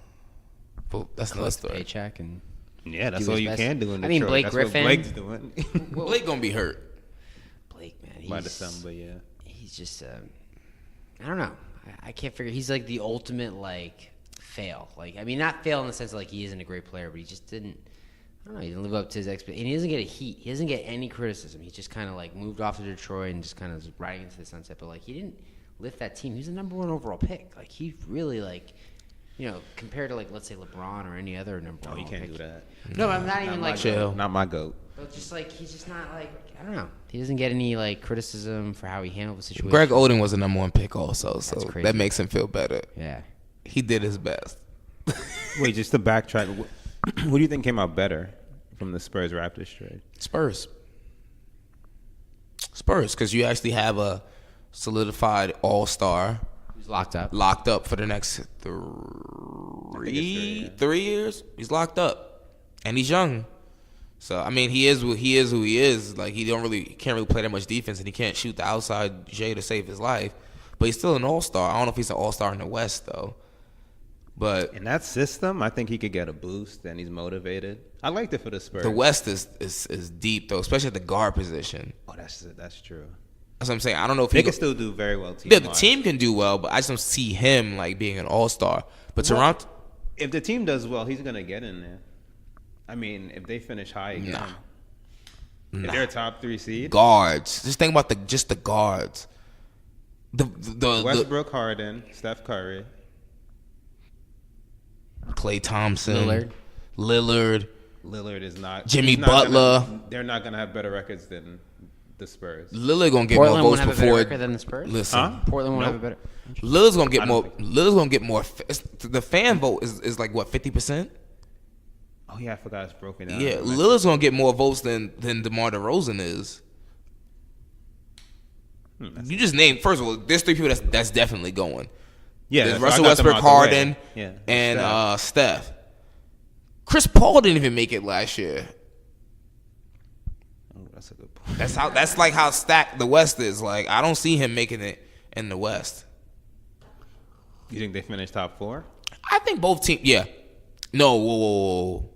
But that's another story. Paycheck and Yeah, that's Do all his you best. can do in I Detroit. mean, Blake that's Griffin- What Blake's doing Blake going to be hurt. Blake, man, by December. Yeah. he's just I don't know. I can't figure. He's the ultimate fail. Like, I mean, not fail in the sense of like he isn't a great player, but he just didn't. I don't know. He didn't live up to his expectations. And he doesn't get a heat. He doesn't get any criticism. He just kind of like moved off to Detroit and just kind of riding into the sunset. But like, he didn't lift that team. He was the number 1 overall pick. Like, he really like. You know, compared to like let's say LeBron or any other number one. No, you can't pick. do that. No, I'm not even like chill. Not my goat. But just like he's just not like I don't know. He doesn't get any like criticism for how he handled the situation. Greg Oden was the number 1 pick also, so That's crazy. that makes him feel better. Yeah. He did his best. Wait, just to backtrack, who do you think came out better from the Spurs Raptors trade? Spurs, because you actually have a solidified all-star He's locked up for the next three years. He's locked up, and he's young. So I mean, he is who he is. Like he can't really play that much defense, and he can't shoot the outside J to save his life. But he's still an all-star. I don't know if he's an all-star in the West though. But In that system, I think he could get a boost, and he's motivated. I liked it for the Spurs. the West is deep though, especially at the guard position. Oh, that's true. That's what I'm saying. I don't know if They he can still do very well. Yeah, the team can do well, but I just don't see him like being an all-star. But Toronto, If the team does well, he's gonna get in there. I mean, if they finish high again, if they're a top 3 seed, guards. Just think about the guards. The Westbrook, Harden, Steph Curry, Klay Thompson, Lillard. Lillard is not. Jimmy he's not Butler. They're not gonna have better records than the Spurs. Lillard gonna get Portland more won't votes have a better before. record than the Spurs. Listen, Huh? Portland won't have a better. Lillard's gonna get I more. don't think Lillard's gonna get more. The fan vote is like what 50%. Oh yeah, I forgot it's broken down. Yeah, Lillard's gonna get more votes than DeMar DeRozan is. You just named first of all. There's 3 people that's definitely going. Yeah, There's so I Russell got them Westbrook, out the way. Harden, Yeah, and Steph. Chris Paul didn't even make it last year. Oh, that's a good point. That's like how stacked the West is. Like I don't see him making it in the West. You think they finish top 4? I think both teams. Yeah. No. Whoa.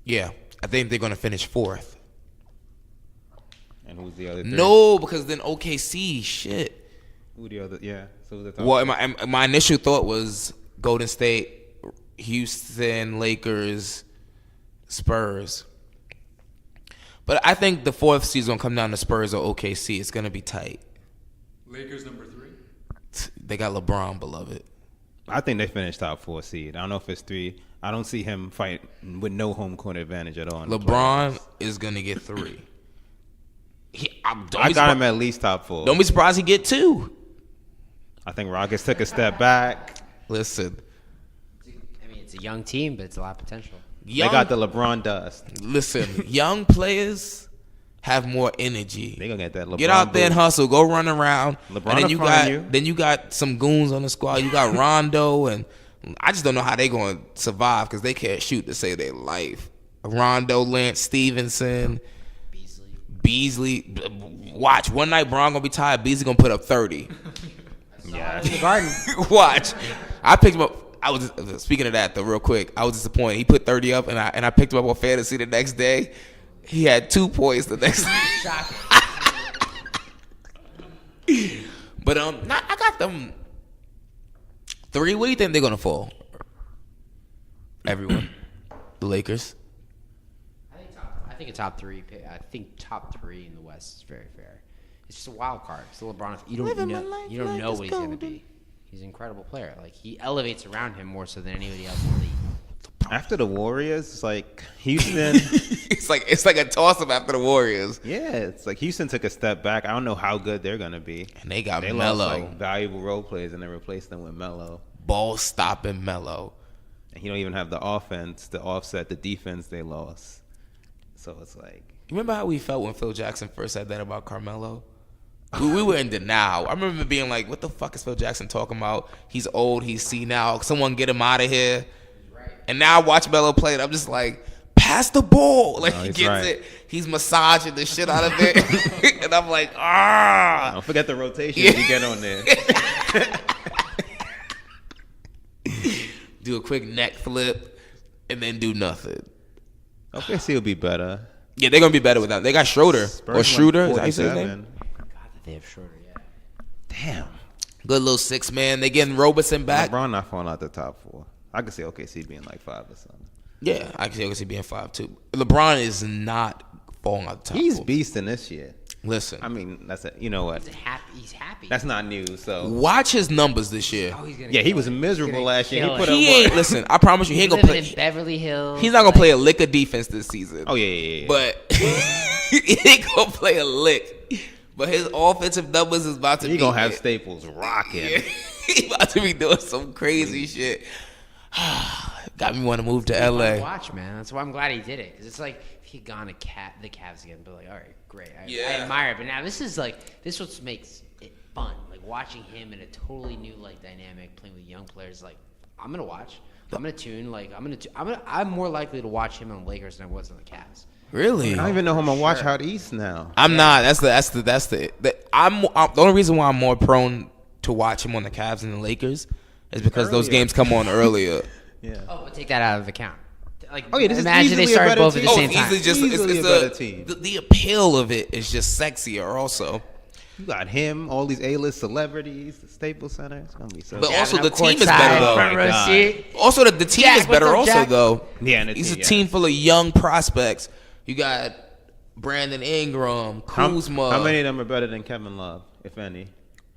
Yeah, I think they're gonna finish 4th. And who's the other 3? No, because then OKC shit. Who the other? Yeah. So who's the top? Well, my initial thought was Golden State, Houston, Lakers, Spurs. But I think the 4th seed is gonna come down to Spurs or OKC. It's gonna be tight. Lakers number 3. They got LeBron, beloved. I think they finished top 4 seed. I don't know if it's 3. I don't see him fight with no home court advantage at all. LeBron is gonna get 3. I got him at least top 4. Don't be surprised he get 2. I think Rockets took a step back. Listen, I mean, it's a young team, but it's a lot of potential. They got the LeBron dust. Listen, young players have more energy. They gonna get that LeBron. Get out there and boost. hustle. Go run around. LeBron and will find you. You got some goons on the squad. You got Rondo, and I just don't know how they gonna survive because they can't shoot to save their life. Rondo, Lance Stevenson, Beasley. Watch one night, Bron gonna be tired. Beasley gonna put up 30. Yeah. In the Garden. Watch. I picked him up. I was speaking of that though, real quick. I was disappointed. He put 30 up, and I picked him up on fantasy the next day. He had 2 points the next day. But I got them 3. Where do you think they're gonna fall? Everyone, the Lakers. I think a top 3 pick. I think top 3 in the West is very fair. It's just a wild card. It's LeBron. You don't know what he's gonna be. He's an incredible player. Like he elevates around him more so than anybody else in the league. After the Warriors, it's like Houston. it's like a toss up after the Warriors. Yeah, it's like Houston took a step back. I don't know how good they're gonna be. And they got They Melo, lost like valuable role players, and they replaced them with Melo. ball stopping Melo. And he don't even have the offense to offset the defense they lost. So it's like, You remember how we felt when Phil Jackson first said that about Carmelo? We were in denial. I remember being like, what the fuck is Phil Jackson talking about? He's old. He's senile. Someone get him out of here. And now I watch Melo play, and I'm just like, pass the ball. Like, he he's gets right. it. He's massaging the shit out of it. And I'm like, ah. don't forget the rotation you get on there. Do a quick neck flip, and then do nothing. OKC will be better. Yeah, they're going to be better without. They got Schroeder. Spurs Or won Schroeder. Is that his name? 47. God, that they have shorter. Yeah. Damn. Good little 6-man. They getting Robertson back. LeBron not falling out the top 4. I could see OKC being like 5 or something. Yeah, I can see OKC being 5 too. LeBron is not falling out the top. He's 4. beasting this year. Listen, I mean, that's it. You know what? He's happy. That's not news. So watch his numbers this year. Oh, he's gonna yeah, he kill was it. miserable last year. He kill put it. up He what? ain't. Listen, I promise you, he ain't gonna Living play. in Beverly Hills. He's not gonna play a lick of defense this season. Oh yeah. But he ain't gonna play a lick. But his offensive numbers is about to He be. gonna have Staples rocking. Yeah. He about to be doing some crazy shit. Got me want to move to LA. Watch, man. That's why I'm glad he did it. Because it's like if he'd gone to the Cavs again, but like, all right, great. I admire it. But now this what makes it fun. Like watching him in a totally new like dynamic, playing with young players. Like I'm gonna watch. I'm gonna tune. Like I'm more likely to watch him on the Lakers than I was on the Cavs. Really? I don't even know who I'm gonna watch out east now. I'm not. That's the. I'm the only reason why I'm more prone to watch him on the Cavs and the Lakers is because those Earlier. games come on earlier. Yeah. Oh, but take that out of account. Like, Oh, yeah, this is imagine they easily a started better both at the team. same it's time. easily just Easily it's a better team. the appeal of it is just sexier also. You got him, all these A-list celebrities, the Staples Center. It's gonna be so. But good. also Having the a team is courtside better though. front row God. seat. Also the team Jack, is better what's up, also Jack? though. Yeah, and the He's team, a yeah. team full of young prospects. You got Brandon Ingram, Kuzma. How many of them are better than Kevin Love, if any?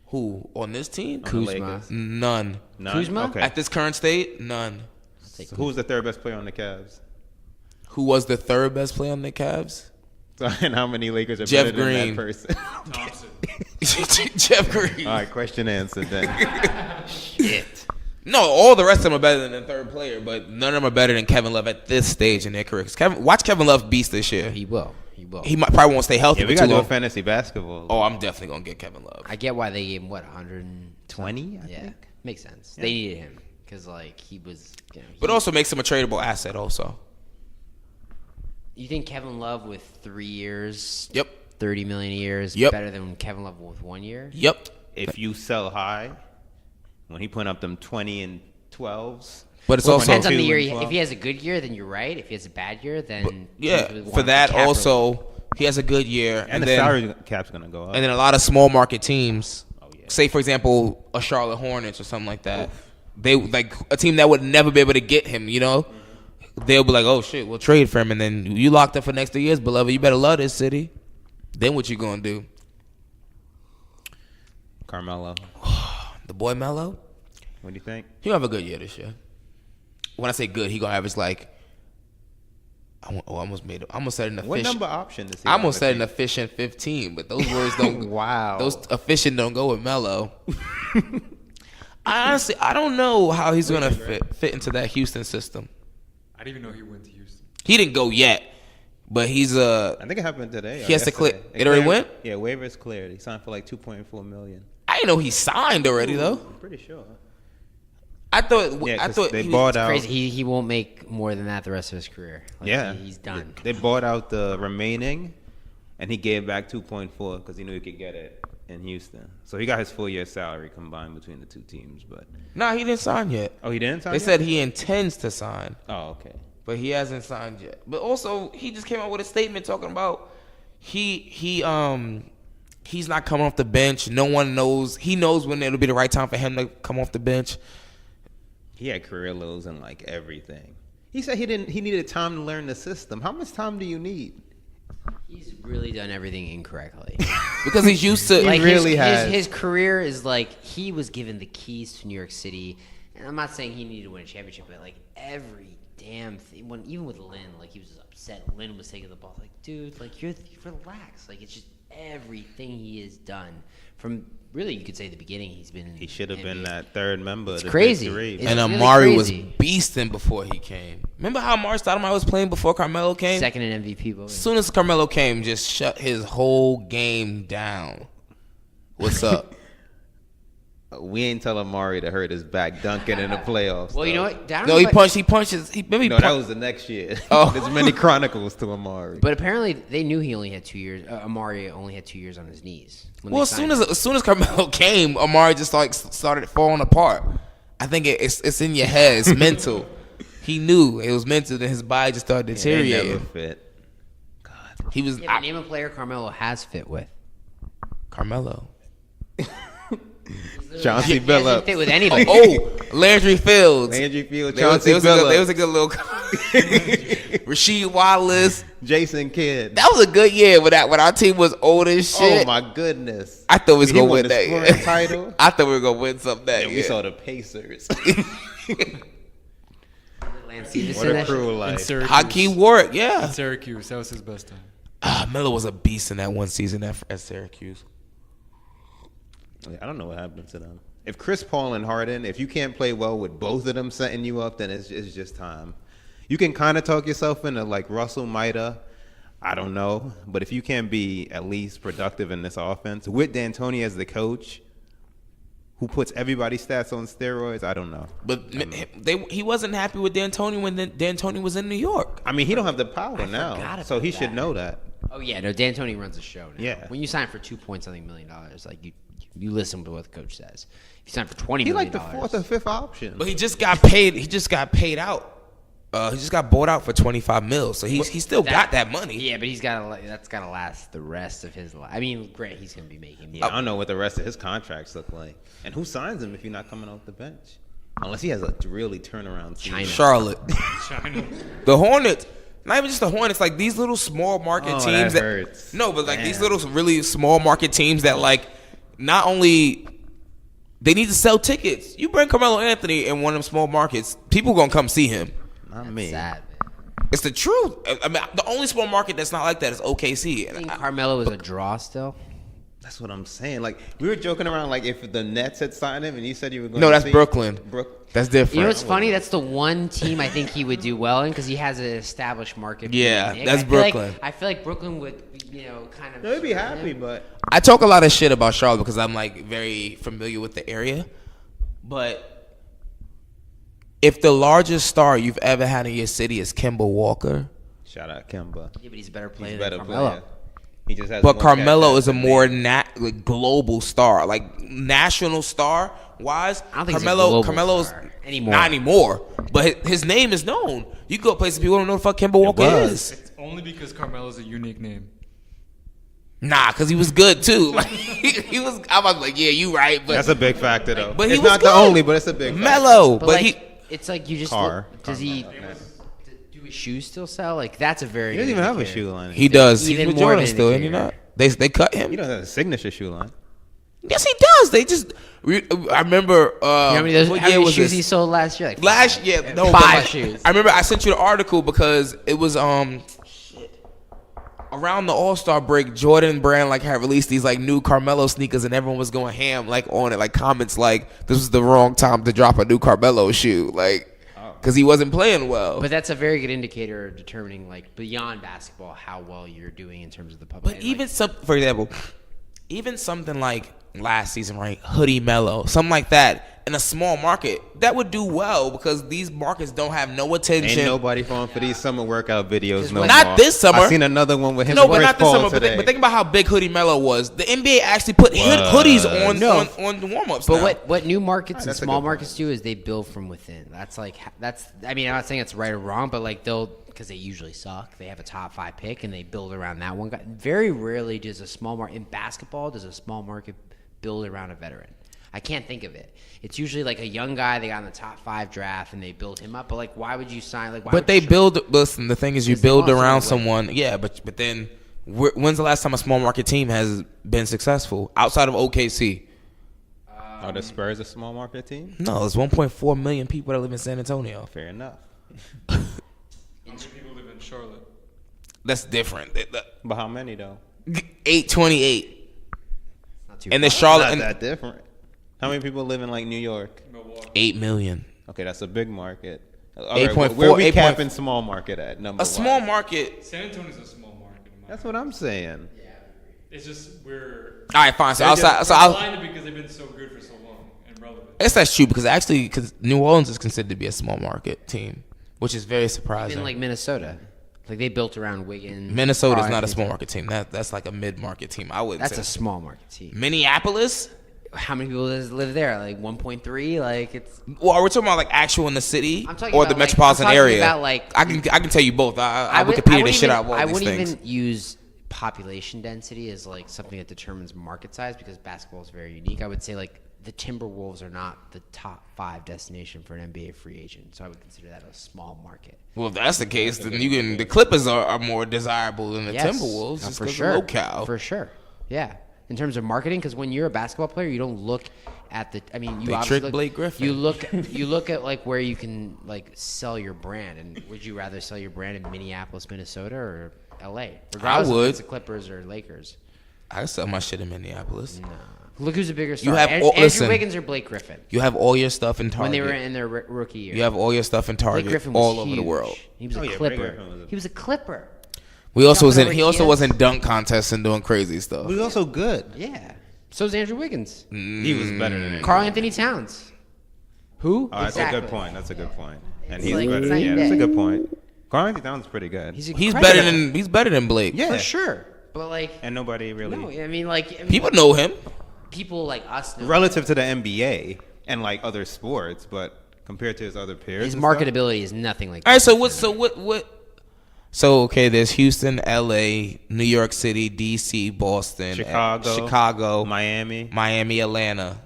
Who on this team? On the Kuzma. Lakers? None. None? Kuzma? Okay. At this current state, none. So who's the third best player on the Cavs? Who was the third best player on the Cavs? So, and how many Lakers are Jeff better Green. than that person? Jeff Green. All right, question answered then. Shit. No, all the rest of them are better than the third player, but none of them are better than Kevin Love at this stage in their career. 'Cause watch Kevin Love beast this year. He will. He probably won't stay healthy Yeah, for we too gotta do a long. fantasy basketball. Oh, I'm definitely gonna get Kevin Love. I get why they gave him 100. 20, I Yeah, think. makes sense. They needed him because like he was. You know, But also makes him a tradable asset. Also, you think Kevin Love with 3 years, Yep. 30 million a year is Yep. better than Kevin Love with 1 year? Yep. If you sell high, when he put up them 20 and 12s. But it's Well, also Depends on the 2 year. and 12. If he has a good year, then you're right. If he has a bad year, then yeah. you would For want that the cap also, he has a good year, And the then salary cap's gonna go up. and then a lot of small market teams. Oh, yeah. Say for example, a Charlotte Hornets or something like that. They like a team that would never be able to get him. You know, they'll be like, "Oh shit, we'll trade for him," and then you locked up for next 3 years, beloved. You better love this city. Then what you gonna do? Carmelo, The boy Melo, what do you think? he'll have a good year this year. When I say good, he gonna average like. I almost said an efficient. What number option does he I almost have, said an efficient 15, but those words don't. Wow. Those efficient don't go with Melo. I don't know how he's gonna fit into that Houston system. I didn't even know he went to Houston. He didn't go yet, but he's I think it happened today. He has to yesterday. clear- it already cleared- went? Yeah, waivers cleared. He signed for like 2.4 million. I didn't know he signed already though. I'm pretty sure. I thought Yeah, I 'cause thought they he was- bought out. Crazy. He won't make more than that the rest of his career. Like, Yeah, he's done. They bought out the remaining, and he gave back 2.4 because he knew he could get it in Houston. So he got his full year salary combined between the two teams. But Nah, he didn't sign yet. oh, he didn't sign. They yet? said he intends to sign, Oh, okay. but he hasn't signed yet. But also, he just came out with a statement talking about he's not coming off the bench. No one knows. He knows when it'll be the right time for him to come off the bench. He had career lows and like everything. He said he needed time to learn the system. How much time do you need? He's really done everything incorrectly. Because he's used to. Like- really has. his career is like he was given the keys to New York City, and I'm not saying he needed to win a championship, but like every damn thing. Even with Lynn, like he was upset. Lynn was taking the ball. Like, dude, like you relax. Like it's just everything he has done from really you could say the beginning. He's been. He should have been NBA. that third member. It's of the crazy. Big Three. It's And really Amari was crazy. beasting before he came. Remember how Amari Stoudemire was playing before Carmelo came? Second in MVP voting. As soon as Carmelo came, just shut his whole game down. What's up? We ain't tell Amari to hurt his back dunking in the playoffs. Well, you know though. what? I don't No, know he if punched. He punches. He maybe. No, that was the next year. Oh. There's many chronicles to Amari. But apparently, they knew he only had 2 years. Amari only had 2 years on his knees. when Well, they as soon signed as soon as Carmelo came, Amari just like started falling apart. I think it's in your head. It's mental. He knew it was mental, then his body just started They deteriorating. never fit. He was him. Yeah, but name a player Carmelo has fit with. Carmelo. He's Chauncey He doesn't fit Billups. with anybody. Oh, Landry Fields. Landry Fields. There was, Chauncey there was a Billups. good little Rasheed Wallace. Jason Kidd. That was a good year when our team was old as shit. Oh my goodness. I thought we was He gonna won win the that scoring year. title. I thought we were gonna win something that And year. we saw the Pacers. Lance What Stevenson, a that shit. cruel In life. Syracuse. Hakeem Warwick, yeah. In Syracuse, that was his best time. Miller was a beast in that one season at Syracuse. I don't know what happened to them. If Chris Paul and Harden, if you can't play well with both of them setting you up, then it's just time. You can kind of talk yourself into like Russell Maida. I don't know. But if you can't be at least productive in this offense, with D'Antoni as the coach, who puts everybody's stats on steroids, I don't know. But he wasn't happy with D'Antoni when D'Antoni was in New York. I mean, he don't have the power forgot now, so he about should that. know that. Oh yeah, no. D'Antoni runs the show now. Yeah. When you sign for $2 million, like you listen to what the coach says. If you sign for $20 He million, like the fourth or fifth option. But he just got paid. He just got paid out. He just got bought out for $25 million. So he still got that money. Yeah, but that's gotta last the rest of his life. I mean, great, he's gonna be making. I don't know what the rest of his contracts look like. And who signs him if you're not coming off the bench? Unless he has a really turnaround season. China. Charlotte. China. The Hornets. Not even just the Hornets, like these little small market Oh, teams that hurts. No, but like these Damn. little really small market teams that like not only they need to sell tickets. You bring Carmelo Anthony in one of them small markets, people gonna come see him. Not me. Sad, man. It's the truth. I mean, the only small market that's not like that is OKC. I think Carmelo is a draw still. That's what I'm saying. Like, we were joking around, like, if the Nets had signed him and you said you were going No, to that's see Brooklyn. That's different. You know what's funny? That's the one team I think he would do well in because he has an established market. Yeah, Nick. that's I feel like- Brooklyn. I feel like Brooklyn would, kind of. No, he'd be happy, but I talk a lot of shit about Charlotte because I'm like very familiar with the area. But if the largest star you've ever had in your city is Kemba Walker, shout out Kemba. Yeah, but he's a better He's player a better than Carmelo. player. He just has but more Carmelo catch is a than more me. like global star, like national star wise. I don't think he's a global Carmelo's star anymore. not anymore, but his name is known. You go places people don't know the fuck Kemba Walker was. is. It's only because Carmelo's a unique name. Nah, because he was good too. Like he was. I was like, yeah, you right, but That's a big factor, though. But he it's was not good. the only, but it's a big factor. mellow. But, But like, he. it's like you just Carr. does he do his shoes still sell? Like that's a very He doesn't good even have a indicator. shoe line. He does. Even He's with more Jordan of an still, and you indicator. not. They cut him. He doesn't have a signature shoe line. Yes, he does. They just. I remember. You know how many, what how year many was shoes this? he sold last year? Like Last five. year, no, but five like, shoes. I remember I sent you the article because it was around the All-Star break. Jordan Brand like had released these like new Carmelo sneakers, and everyone was going ham like on it, like comments like this was the wrong time to drop a new Carmelo shoe, like because he wasn't playing well. But that's a very good indicator of determining, like, beyond basketball, how well you're doing in terms of the public. But even for example, even something like last season, right? Hoodie Mellow, something like that in a small market that would do well because these markets don't have no attention. Ain't nobody falling for these summer workout videos no Not more. this summer. I seen another one with him No, and but Chris not this Paul summer. today. But think about how big Hoodie Mellow was. The NBA actually put hoodies on the warm-ups. But now. what new markets and That's a small good markets do is they build from within. That's I mean, I'm not saying it's right or wrong, but like because they usually suck. They have a top 5 pick and they build around that one guy. Very rarely does a small market in basketball does a small market build around a veteran. I can't think of it. It's usually like a young guy they got in the top 5 draft and they build him up. But like, why would you sign? Like, why But would they you build. Listen, the thing is, you Because they build lost around all the way. someone. Yeah, but then when's the last time a small market team has been successful outside of OKC? Are the Spurs a small market team? No, there's 1.4 million people that live in San Antonio. Fair enough. How many people live in Charlotte? That's different. But how many though? 828, not too and then far? Charlotte Not and that different. How many people live in like New York? Milwaukee. 8 million. Okay, that's a big market. All 8.4, where we 8. capping small market at number A small one? market. San Antonio's a small market. In my That's what I'm saying. opinion. It's just we're All right, fine. So They're outside, just- so we're I'll, blinded because they've been so good for so long and relevant. I guess that's true because New Orleans is considered to be a small market team, which is very surprising. Even like Minnesota, like they built around Wiggins. Minnesota is Carr, not a things small like- market team. That's like a mid market team. I would. That's say. a small market team. Minneapolis. How many people live there? Like 1.3. Like it's. Well, are we talking about like actual in the city I'm talking or about, the like- metropolitan I'm talking area? about, like- I can tell you both. I would- Wikipedia wouldn't the shit even- out of all I these wouldn't things. even use population density as like something that determines market size because basketball is very unique. I would say like the Timberwolves are not the top 5 destination for an NBA free agent, so I would consider that a small market. Well, if that's the case, then the Clippers are more desirable than the Timberwolves. Just for 'cause sure. of locale. For sure, yeah. In terms of marketing, because when you're a basketball player, you don't look at the. I mean, you They obviously tricked Blake Griffin. You look at like where you can like sell your brand, and would you rather sell your brand in Minneapolis, Minnesota, or L.A.? Regardless would. if it's the Clippers or Lakers. I sell my shit in Minneapolis. No. Look who's a bigger star. have Andrew listen. Wiggins or Blake Griffin You have all your stuff in Target. when they were in their rookie year. You have all your stuff in Blake Target Griffin was all over the huge. world. He was a Blake Clipper. Griffin was a- He was a Clipper. We also was Jumping in. He over also kids. was in dunk contests and doing crazy stuff. But he's also good. Yeah. So's Andrew Wiggins. He was better than him. Carl Anthony Towns. Who? Oh, that's Exactly. a good point. That's a good point. And It's he's like better. night Yeah, and that's a day. good point. Carl Anthony Towns is pretty good. He's incredible. better than Blake. Yeah. For sure. But like, And nobody really. no, I mean, like, People know him. people like us know Relative to the NBA and like other sports, but compared to his other peers. his and stuff, marketability is nothing like. All right. that. So okay, there's Houston, L.A., New York City, D.C., Boston, Chicago, Miami. Atlanta,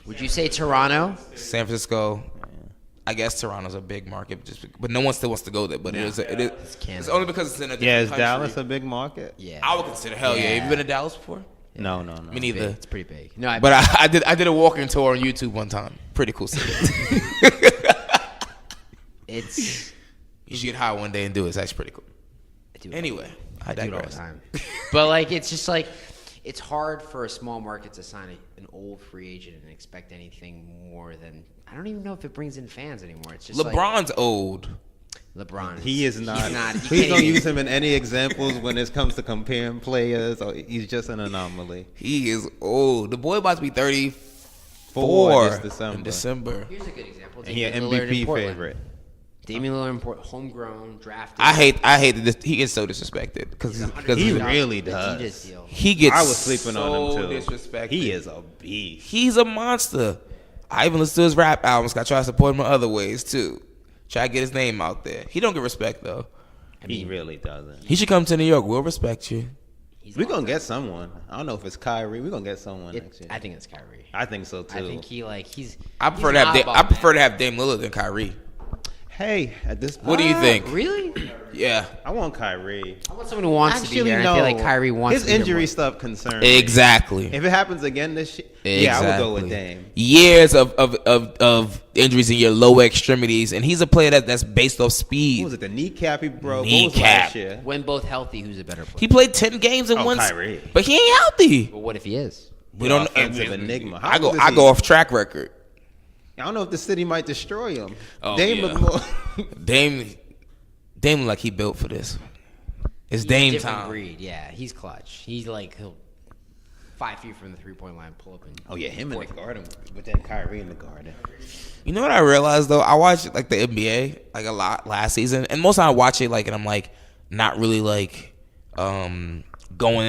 Would you say Toronto? San Francisco. I guess Toronto's a big market, but no one still wants to go there. But it is. Canada. It's only because it's in a different Yeah, is country. Dallas a big market? Yeah. I would consider hell yeah. Have you been to Dallas before? No. Me neither. It's pretty big. No, But I did a walking tour on YouTube one time. Pretty cool city. it's You should get high one day and do it. It's actually pretty cool. I do it Anyway, I do it all the digress. time. But like, it's just like it's hard for a small market to sign an old free agent and expect anything more than. I don't even know if it brings in fans anymore. It's just LeBron's old. like LeBron. He is not. He's not. You Please can't don't even- use him in any examples when it comes to comparing players. Or he's just an anomaly. He is old. The boy about to be 34 Four this December. in December. Here's a good example. And he an Damian Lillard in MVP Portland. favorite. Damian Lillard in Portland, homegrown, drafted. I hate that he gets so disrespected because He $100 really Adidas does. deal. he gets I was sleeping so on him too. disrespected. He is a beast. He's a monster. I even listen to his rap albums. I try to support him in other ways too. Try to get his name out there. He don't get respect though. He really doesn't. He should come to New York. We'll respect you. We're gonna get someone. I don't know if it's Kyrie. We're gonna get someone next year. I think it's Kyrie. I think so too. I think he's. I prefer he's to have an oddball, I prefer man. to have Dame Lillard than Kyrie. Hey, at this point, What do you think? Really? Yeah, I want Kyrie. I want someone who wants to be here. And I feel like Kyrie wants his to be here injury more. stuff concerns me. exactly. If it happens again this year, yeah, I would go with Dame. Years of injuries in your lower extremities, and he's a player that's based off What speed. was it? The kneecap he broke. What was Kneecap. last year? When both healthy, who's a better player? He played 10 games in Oh, one, Kyrie. but he ain't healthy. But what if he is? We don't. Offensive enigma. How I go. old is I he? go off track record. I don't know if the city might destroy him. Oh, Dame yeah. look more. Dame like he built for this. It's He's a Dame different time. breed. Yeah, he's clutch. He's like he'll 5 feet from the 3-point line, pull up and. Oh yeah, him in the garden, but then Kyrie in the garden. You know what I realized though? I watched like the NBA like a lot last season, and most of the time I watch it like, and I'm like not really like going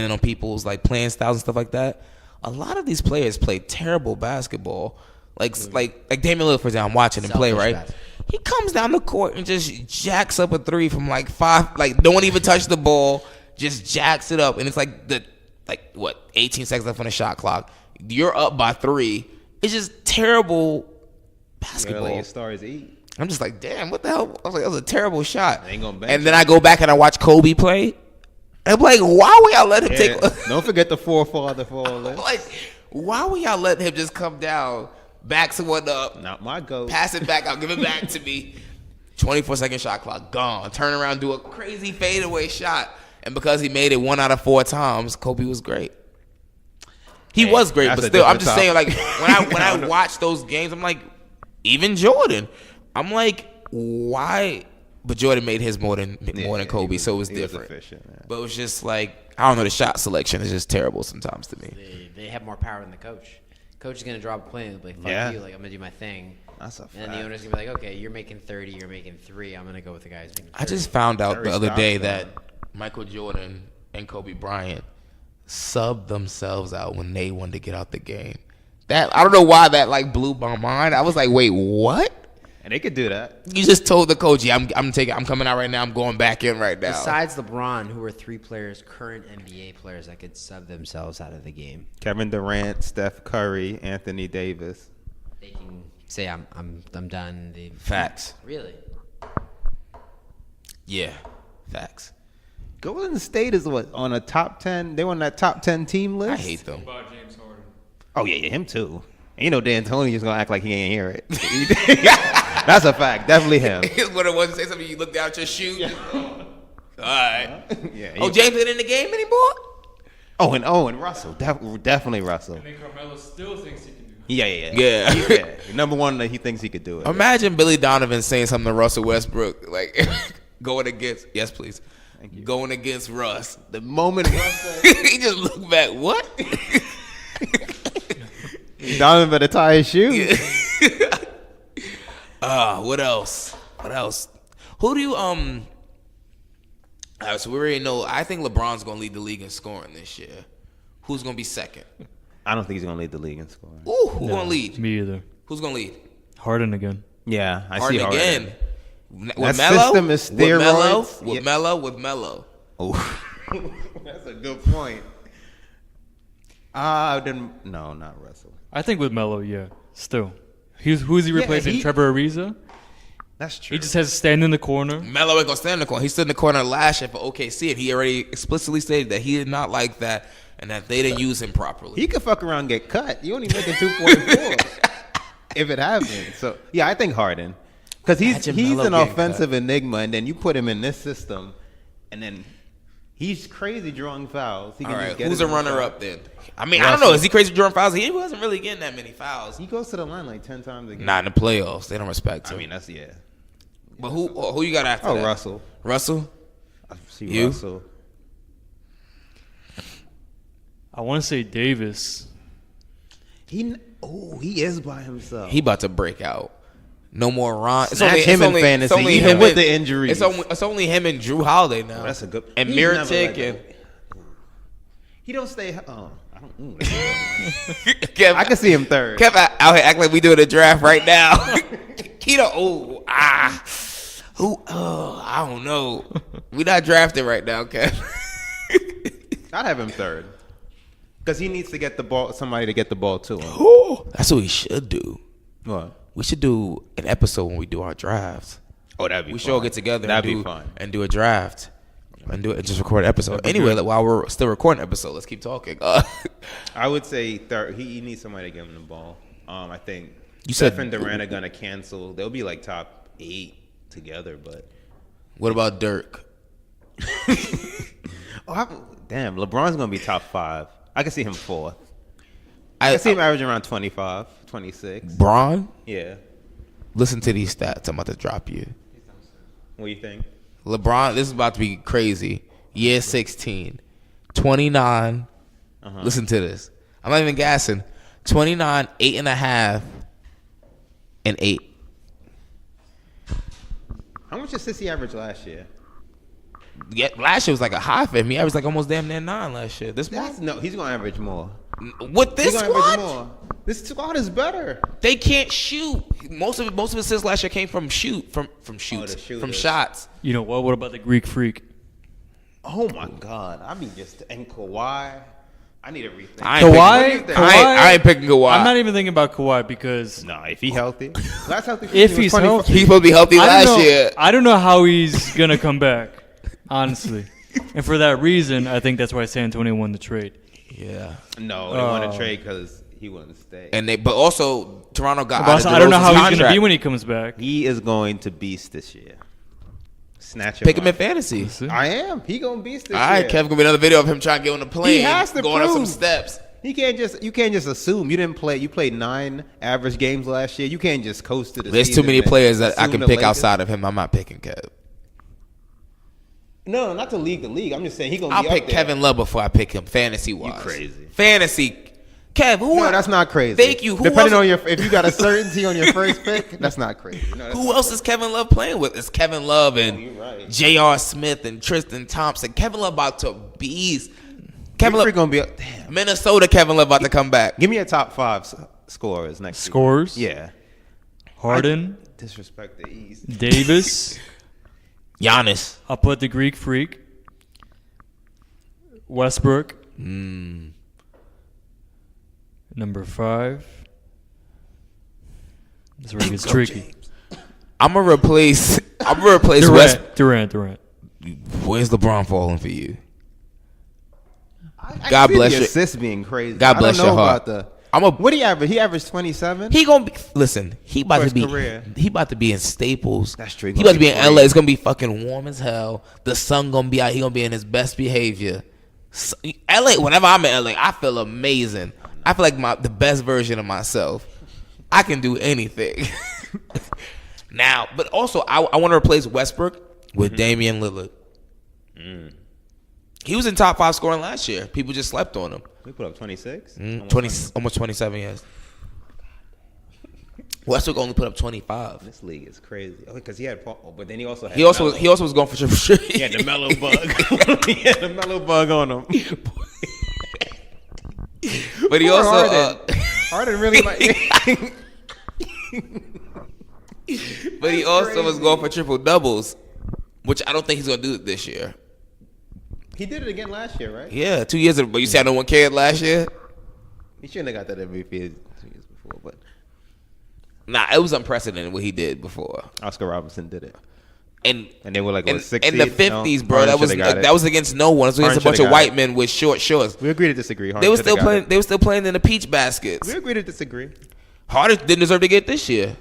in on people's like playing styles and stuff like that. A lot of these players play terrible basketball. Like Damian Lillard, for example, I'm watching him play, Selfish right? basketball. He comes down the court and just jacks up a three from like 5, like don't even touch the ball, just jacks it up, and it's like 18 seconds left on the shot clock. You're up by 3. It's just terrible basketball. Like his stars eat. I'm just like, damn, what the hell? I was like, that was a terrible shot. They ain't gonna bench And then him. I go back and I watch Kobe play. And I'm like, why would y'all let him take? Don't forget the forefather for all this. Like, why would y'all let him just come down, back someone up, Not my goat. pass it back out, give it back to me? 24-second shot clock, gone. Turn around, do a crazy fadeaway shot. And because he made it 1 out of 4 times, Kobe was great. He was great, that's but a still, I'm different just saying, like, topic. when I watch those games, I'm like, even Jordan, I'm like, why? But Jordan made his more than Kobe, so it was he different. efficient, man. But it was just like, I don't know, the shot selection is just terrible sometimes to me. They have more power than the coach. Coach is gonna drop a play and be like, "Fuck Yeah. you!" Like, I'm gonna do my thing. That's a And then fact. the owner's gonna be like, "Okay, you're making 30, you're making 3. I'm gonna go with the guy who's making 30. I just found out Terry the other day Stotts, that Michael Jordan and Kobe Bryant subbed themselves out when they wanted to get out the game. That I don't know why that like blew my mind. I was like, wait, what? And they could do that. You just told the coach, yeah, I'm coming out right now. I'm going back in right now. Besides LeBron, who are 3 players, current NBA players that could sub themselves out of the game? Kevin Durant, Steph Curry, Anthony Davis. They can say, I'm done. Facts. Really? Yeah, facts. Golden State is what, on a top 10? They were on that top 10 team list? I hate them. About James Harden. Oh, yeah, him too. And you know D'Antoni is going to act like he ain't hear it. That's a fact. Definitely him. What it was to say something, you looked down at your shoe. Yeah. All right. Yeah, Oh, James ain't in the game anymore? and Russell. Definitely Russell. And then Carmelo still thinks he can do it. Yeah. Yeah. Number one, that he thinks he could do it. Imagine Billy Donovan saying something to Russell Westbrook, like going against. Yes, please. Thank you. Going against Russ. The moment Russ said, He just looked back. What? Donovan better tie his shoes. What else? Who do you All right, so we already know. I think LeBron's gonna lead the league in scoring this year. Who's gonna be second? I don't think he's going to lead the league in scoring. Ooh, who's gonna lead? Me either. Who's gonna lead? Harden again. Yeah, I Harden see Harden. again. With That Melo? system is steroids. With Melo. Oh, that's a good point. No, not Russell. I think with Melo, yeah. Still. Who's he replacing? Trevor Ariza? That's true. He just has to stand in the corner. Melo ain't gonna stand in the corner. He stood in the corner last year for OKC, and he already explicitly stated that he did not like that and that they didn't use him properly. He could fuck around and get cut. You only making 2.4 if it happens. So yeah, I think Harden, because he's Melo an getting offensive enigma, and then you put him in this system, and then he's crazy drawing fouls. He can All just right, get who's it a in the runner-up foul. then? I mean, I don't know. Is he crazy drawing fouls? He wasn't really getting that many fouls. He goes to the line like 10 times a game. Not in the playoffs. They don't respect him. I mean that's yeah. But who you got after that? Russell. Russell? I see You? Russell. I want to say Davis. He is by himself. He about to break out. No more Ron. Snatch him in fantasy, even with the injuries. It's only him and Drew Holiday now. That's a good. And he's never Mirotic like and he don't stay. Oh, I don't. Kev, I can see him third. Kev out here acting like we doing a draft right now. He don't. I don't know. We not drafting right now, Kev. I'd have him third because he needs to get the ball. Somebody to get the ball to him. That's what we should do. What? We should do an episode when we do our drafts. Oh, that'd be. We fun. should all get together. That'd and be do, fun. and do a draft. And do it. Just record an episode. Anyway, while we're still recording an episode, let's keep talking. I would say third. He needs somebody to give him the ball. I think You said- Steph and Durant are gonna cancel. They'll be like top 8 together, but. What about Dirk? Damn, LeBron's gonna be top 5. I can see him 4th. I can see him averaging around 25, 26. Braun? Yeah. Listen to these stats. I'm about to drop you. What do you think? LeBron, this is about to be crazy. Year 16. 29. Listen to this. I'm not even gassing. 29, 8.5, and 8. How much assist he averaged last year? Yeah, last year was like a high for him. He averaged like almost damn near 9 last year. This month? No, he's gonna average more. With this He's gonna average squad? more. This squad is better. They can't shoot. Most of his assists last year came from shoots, from shooters. shots. You know what? What about the Greek Freak? Oh my God! I mean, just and Kawhi. I need to rethink. I ain't picking Kawhi. I'm not even thinking about Kawhi because No, if he healthy, last healthy. If he's healthy. He's supposed to be healthy last year. I don't know how he's gonna come back, honestly. And for that reason, I think that's why San Antonio won the trade. Yeah. No, they want to trade because he wouldn't stay. But also Toronto got But out of I don't know how DeRozan's he's gonna contract. be when he comes back. He is going to beast this year. Snatch him. Pick him in up. fantasy. I am. He gonna beast this All right, year. Kev, gonna be another video of him trying to get on the plane. He has to going up some prove. steps. You can't just assume you didn't play. You played 9 average games last year. You can't just coast to the There's season too many and players that I assume can the pick Lakers. outside of him. I'm not picking Kev. No, not to league the league. I'm just saying he gonna. I'll be pick up there. Kevin Love before I pick him fantasy wise. You crazy. Fantasy. Kev, who? No, that's not crazy. Thank you. Who Depending else- on if you got a certainty on your first pick, that's not crazy. No, that's Who not else is Kevin Love playing with? It's Kevin Love and you're right. J.R. Smith and Tristan Thompson. Kevin Love about to beast. Kevin We're Love, gonna be damn. Minnesota. Kevin Love about to come back. Give me a top 5 scorers next season. Scores? Yeah. Harden, Disrespect the East. Davis. Giannis. I'll put the Greek Freak. Westbrook. Number 5. This is where it gets tricky. I'm gonna replace West. Durant. Where's LeBron falling for you? I God see bless the you. assists being crazy. God bless I don't your know heart. about I'm what he averaged? He averaged 27. He gonna be. Listen, he about For to be. his career. He about to be in Staples. That's true. He about to be in LA. It's gonna be fucking warm as hell. The sun gonna be out. He gonna be in his best behavior. LA. Whenever I'm in LA, I feel amazing. I feel like the best version of myself. I can do anything. Now, but also I want to replace Westbrook with Damian Lillard. He was in top 5 scoring last year. People just slept on him. We put up 26. Almost 27 years. Westbrook only put up 25. This league is crazy. Oh, because he had Paul, but then he also had. He also Melo. was going for triple shit. He had the mellow bug. He had the mellow bug on him. But he Poor also Harden really like. but he also was going for triple doubles, which I don't think he's gonna do it this year. He did it again last year, right? Yeah, 2 years ago. But you said no one cared last year. He shouldn't have got that MVP 2 years before, but Nah, it was unprecedented what he did before. Oscar Robertson did it. And they were like in, what, 6 in the seed? 50s, No, bro. Harden That was against no one. It was against a Harden bunch of should've white got it. men with short shorts. We agree to disagree. Harden They were should've still got playing. it. They were still playing in the peach baskets. We agree to disagree. Harden didn't deserve to get this year.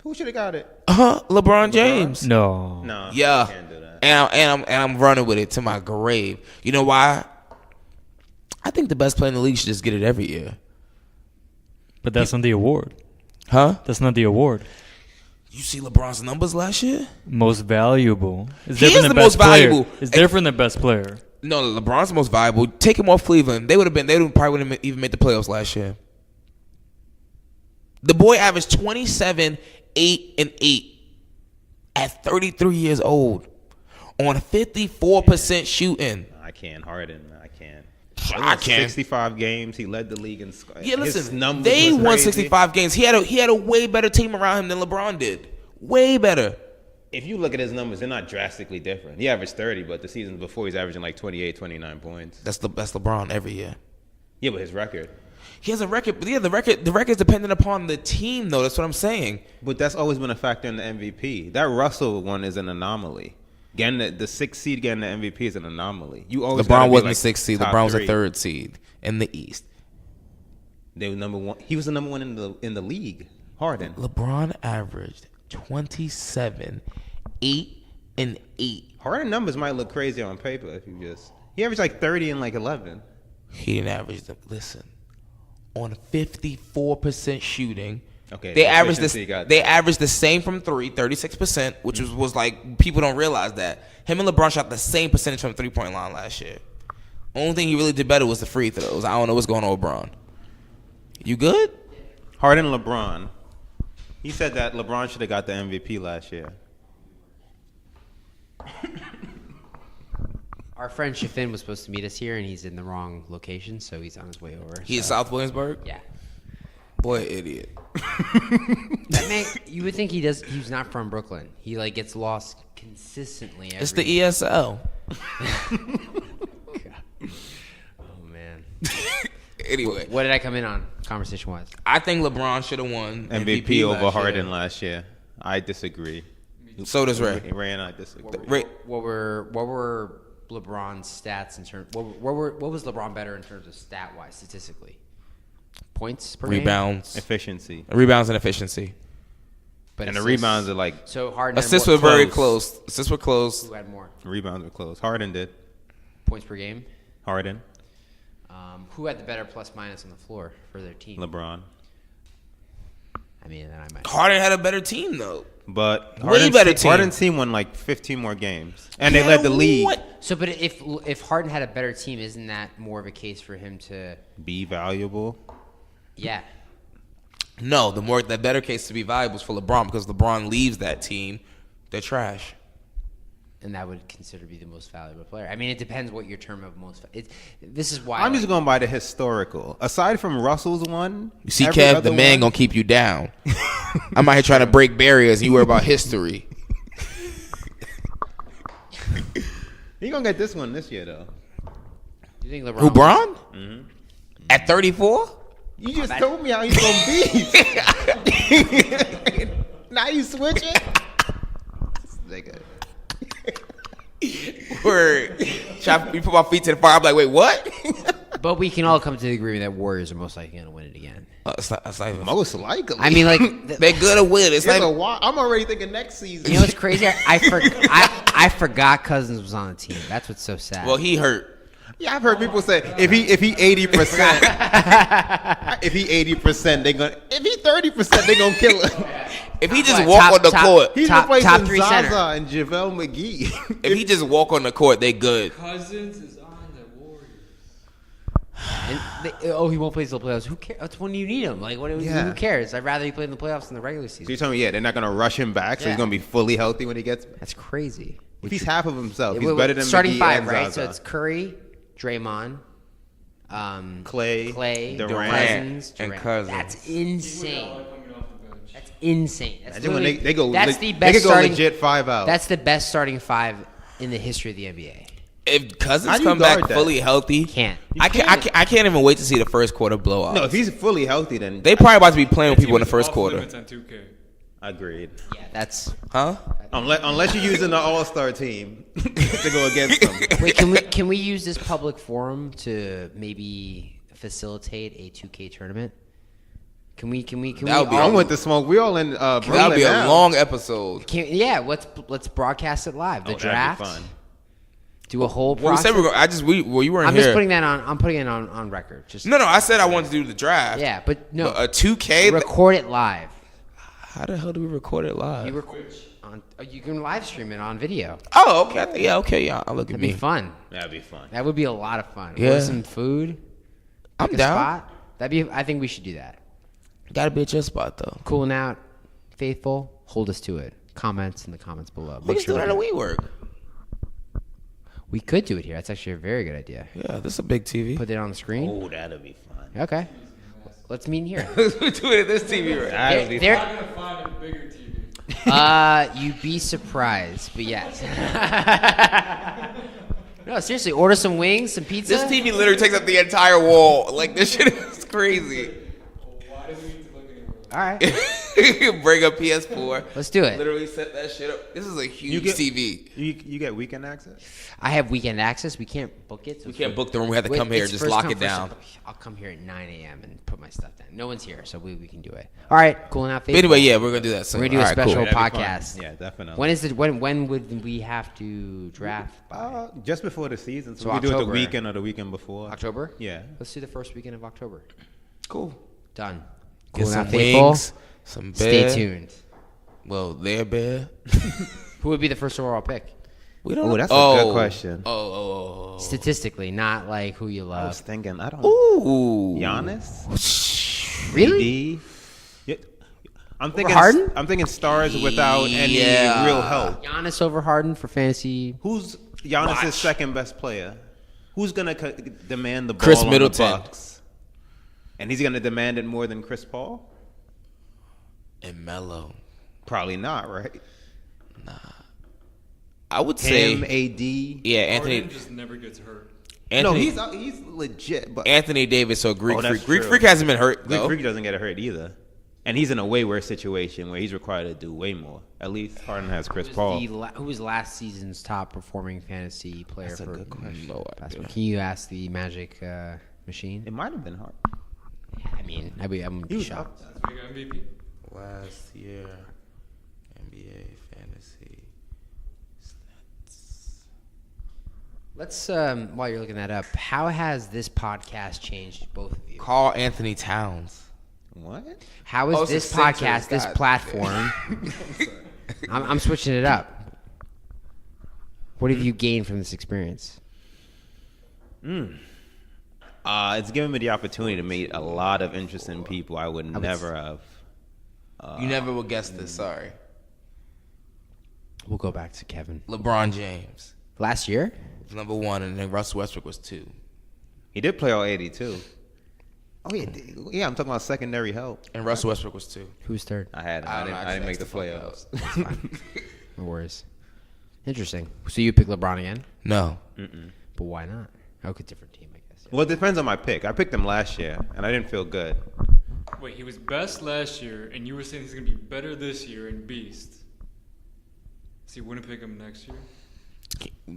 Who should have got it? LeBron James. No. No. Yeah, Can't do that. and I'm running with it to my grave. You know why? I think the best player in the league should just get it every year. But that's not the award. Huh? That's not the award. You see LeBron's numbers last year? Most valuable. It's He different is than the best most player. valuable. It's different than best player. No, LeBron's the most valuable. Take him off Cleveland. They probably wouldn't even made the playoffs last year. The boy averaged 27, 8, and 8 at 33 years old on 54% shooting. I can't. Harden. I can't. I can't. 65 games. He led the league in scoring. Yeah, listen. They won 65 games. He had a way better team around him than LeBron did. Way better. If you look at his numbers, they're not drastically different. He averaged 30, but the seasons before he's averaging like 28, 29 points. That's LeBron every year. Yeah, but his record. He has a record, but yeah, the record's dependent upon the team, though. That's what I'm saying. But that's always been a factor in the MVP. That Russell one is an anomaly. Getting the 6th seed getting the MVP is an anomaly. You always LeBron be wasn't like the 6th seed. top LeBron was a 3. 3rd seed in the East. They were number 1. He was the number 1 in the league. Harden. LeBron averaged 27, 8, and 8. Harden numbers might look crazy on paper if you just. He averaged like 30 and like 11. He didn't average them. Listen, on 54% shooting. Okay, They the averaged efficiency this. got They that. averaged the same from 3, 36%, which was like people don't realize that him and LeBron shot the same percentage from 3-point line last year. Only thing he really did better was the free throws. I don't know what's going on with LeBron. You good? Harden, LeBron. He said that LeBron should have got the MVP last year. Our friend Shafin was supposed to meet us here, and he's in the wrong location, so he's on his way over. He in South Williamsburg. Yeah. Boy, idiot. That man, you would think he's not from Brooklyn. He like gets lost consistently. It's the ESL. Oh man. Anyway, What did I come in on conversation wise? I think LeBron should have won MVP over last Harden year. last year. I disagree. So does Ray. Ray and I disagree. Ray. What were LeBron's stats in terms? What was LeBron better in terms of stat wise, statistically? Points per game? Rebounds, Efficiency. rebounds and efficiency. But And the assists- rebounds are like So Harden. had Assists more- were very Close. close. Assists were close. Who had more rebounds were close. Harden did. points per game? Harden. Who had the better plus minus on the floor for their team? LeBron. I mean, then I might. Harden had a better team though. But Way better team. Harden's team won like 15 more games, and they led the league. What? So, but if Harden had a better team, isn't that more of a case for him to? Be valuable. Yeah. No, the better case to be valuable is for LeBron because LeBron leaves that team, they're trash. And that would consider be the most valuable player. I mean, it depends what your term of most. This is why I'm just going by the historical. Aside from Russell's one, You see, every Kev, other the man one- gonna keep you down. I'm out here trying to break barriers. You worry about history. He gonna get this one this year though. You think LeBron? Who, Bron? Mm-hmm. At 34? You just told me how he's gonna be. Now you switching? Nigga. Word. You put my feet to the fire. I'm like, wait, what? But we can all come to the agreement that Warriors are most likely going to win it again. It's not even. Most likely. I mean, like They're good to win. It's like I'm already thinking next season. you know what's crazy? I forgot Cousins was on the team. That's what's so sad. well, he hurt. Yeah, I've heard people say if he 80%, if he 80%, they gonna. If he 30%, they gonna kill him. If he just walk on the court, He's top replacing three Zaza center. and JaVale McGee. if he just walk on the court, they good. Cousins is on the Warriors. And he won't play until the playoffs. Who cares? That's when you need him. Like, who cares? I'd rather he play in the playoffs than the regular So season. you're telling me, they're not gonna rush him back, so Yeah. he's gonna be fully healthy when he gets. That's crazy. If he's half of himself, he's Wait, better than starting McGee five, and right? Zaza. So it's Curry, Draymond, Clay, Durant, Cousins, and Durant. Cousins. That's insane. That's insane. That's Imagine when literally- they go. That's they the best could go starting. legit 5 out. That's the best starting five in the history of the NBA. If How Cousins do you come back guard that? fully healthy, Can't. I can't even wait to see the first quarter blowout. no. If he's fully healthy, then They probably about to be playing with people in the first Off quarter. limits on 2K. agreed. Yeah, that's. Huh? Unless you're using the All-Star team to go against them. Wait, can we use this public forum to maybe facilitate a 2K tournament? Can we That would be I'm with the smoke. We all in Brooklyn That'll be a now. long episode. let's broadcast it live. The Oh, that'd be draft. fun. Do a whole Well, we process. said we were going. You weren't I'm here. just putting that on. I'm putting it on record. Just No, I said I wanted to do the draft. yeah, but no. But a 2K. Record it live. How the hell do we record it live? You you can live stream it on video. Oh, okay. Yeah, okay. Yeah, I'll look at That'd me. be fun. That'd be fun. That would be a lot of fun. Yeah. Order some food. I'm pick a down. Spot. That'd be. I think we should do that. Gotta be at your spot though. Cooling out, faithful. Hold us to it. Comments in the comments below. We just do that at WeWork. We could do it here. That's actually a very good idea. Yeah, this is a big TV. Put it on the screen. Oh, that'd be fun. Okay. Let's meet in here. we do it at this TV right. That'd be There- I'm gonna find a bigger TV. You'd be surprised, but yes. No, seriously, order some wings, some pizza. This TV literally takes up the entire wall. Like this shit is crazy. Why do we need to look anymore? All right, Bring a PS4. let's do it. Literally set that shit up. This is a huge get- TV. You get weekend access? I have weekend access. We can't book it. So We can't book the room. We have to Wait, come here it's and just first lock come, it first down. served. I'll come here at 9 a.m. and put my stuff down. No one's here, so we can do it. All right, cool enough. But anyway, yeah, we're gonna do that soon. We're gonna do a All right, cool. special That'd be fun. podcast. Yeah, definitely. When would we have to draft by? Just before the season, so So we can do it the October. weekend or the weekend before. October? Yeah. Let's do the first weekend of October. Cool. Done. Get Cool some enough, faithful. wings, some Stay bear. tuned. Well, their bear. Who would be the first overall pick? We don't. Oh, that's a good question. Oh. Statistically, not like who you I was love. thinking, I don't. Ooh. Giannis. Really? AD? Yeah. I'm thinking. Harden? I'm thinking stars without any Yeah. real help. Giannis over Harden for fantasy. Who's Giannis' Watch. second best player? Who's gonna demand the ball Chris on Middleton. the Bucks? And he's gonna demand it more than Chris Paul? And Melo. Probably not, right? I would say. Him, AD. Yeah, Anthony. Harden just never gets hurt. Anthony. No, he's legit, but Anthony Davis or Greek Oh, that's Freak. Greek true. Freak hasn't been hurt though. Greek doesn't get hurt either. And he's in a way worse situation where he's required to do way more. At least Harden has Chris Paul. Who was last season's top performing fantasy player That's a for good question. No basketball? idea. Can you ask the Magic machine? It might have been hard. I mean, I'm gonna He be was shocked. up. Big MVP. Last year, NBA fantasy stats. Let's while you're looking that up, how has this podcast changed both of you? Carl Anthony Towns. What? How is Oh, it's this the Sixers, podcast, this God. platform? I'm switching it up. What have you gained from this experience? It's given me the opportunity to meet a lot of interesting people I would never have. You never would guess this. Sorry, We'll go back to Kevin. LeBron James Last year? was number 1, and then Russell Westbrook was 2. He did play all 82. Oh yeah, I'm talking about secondary help. And Russell Westbrook was 2. Who's third? I didn't make the fuck playoffs. No worries. Interesting. So you pick LeBron again? No. But why not? Okay, different team, I guess. Well, it depends on my pick. I picked him last year, and I didn't feel good. Wait, he was best last year, and you were saying he's gonna be better this year and beast. So you wouldn't pick him next year?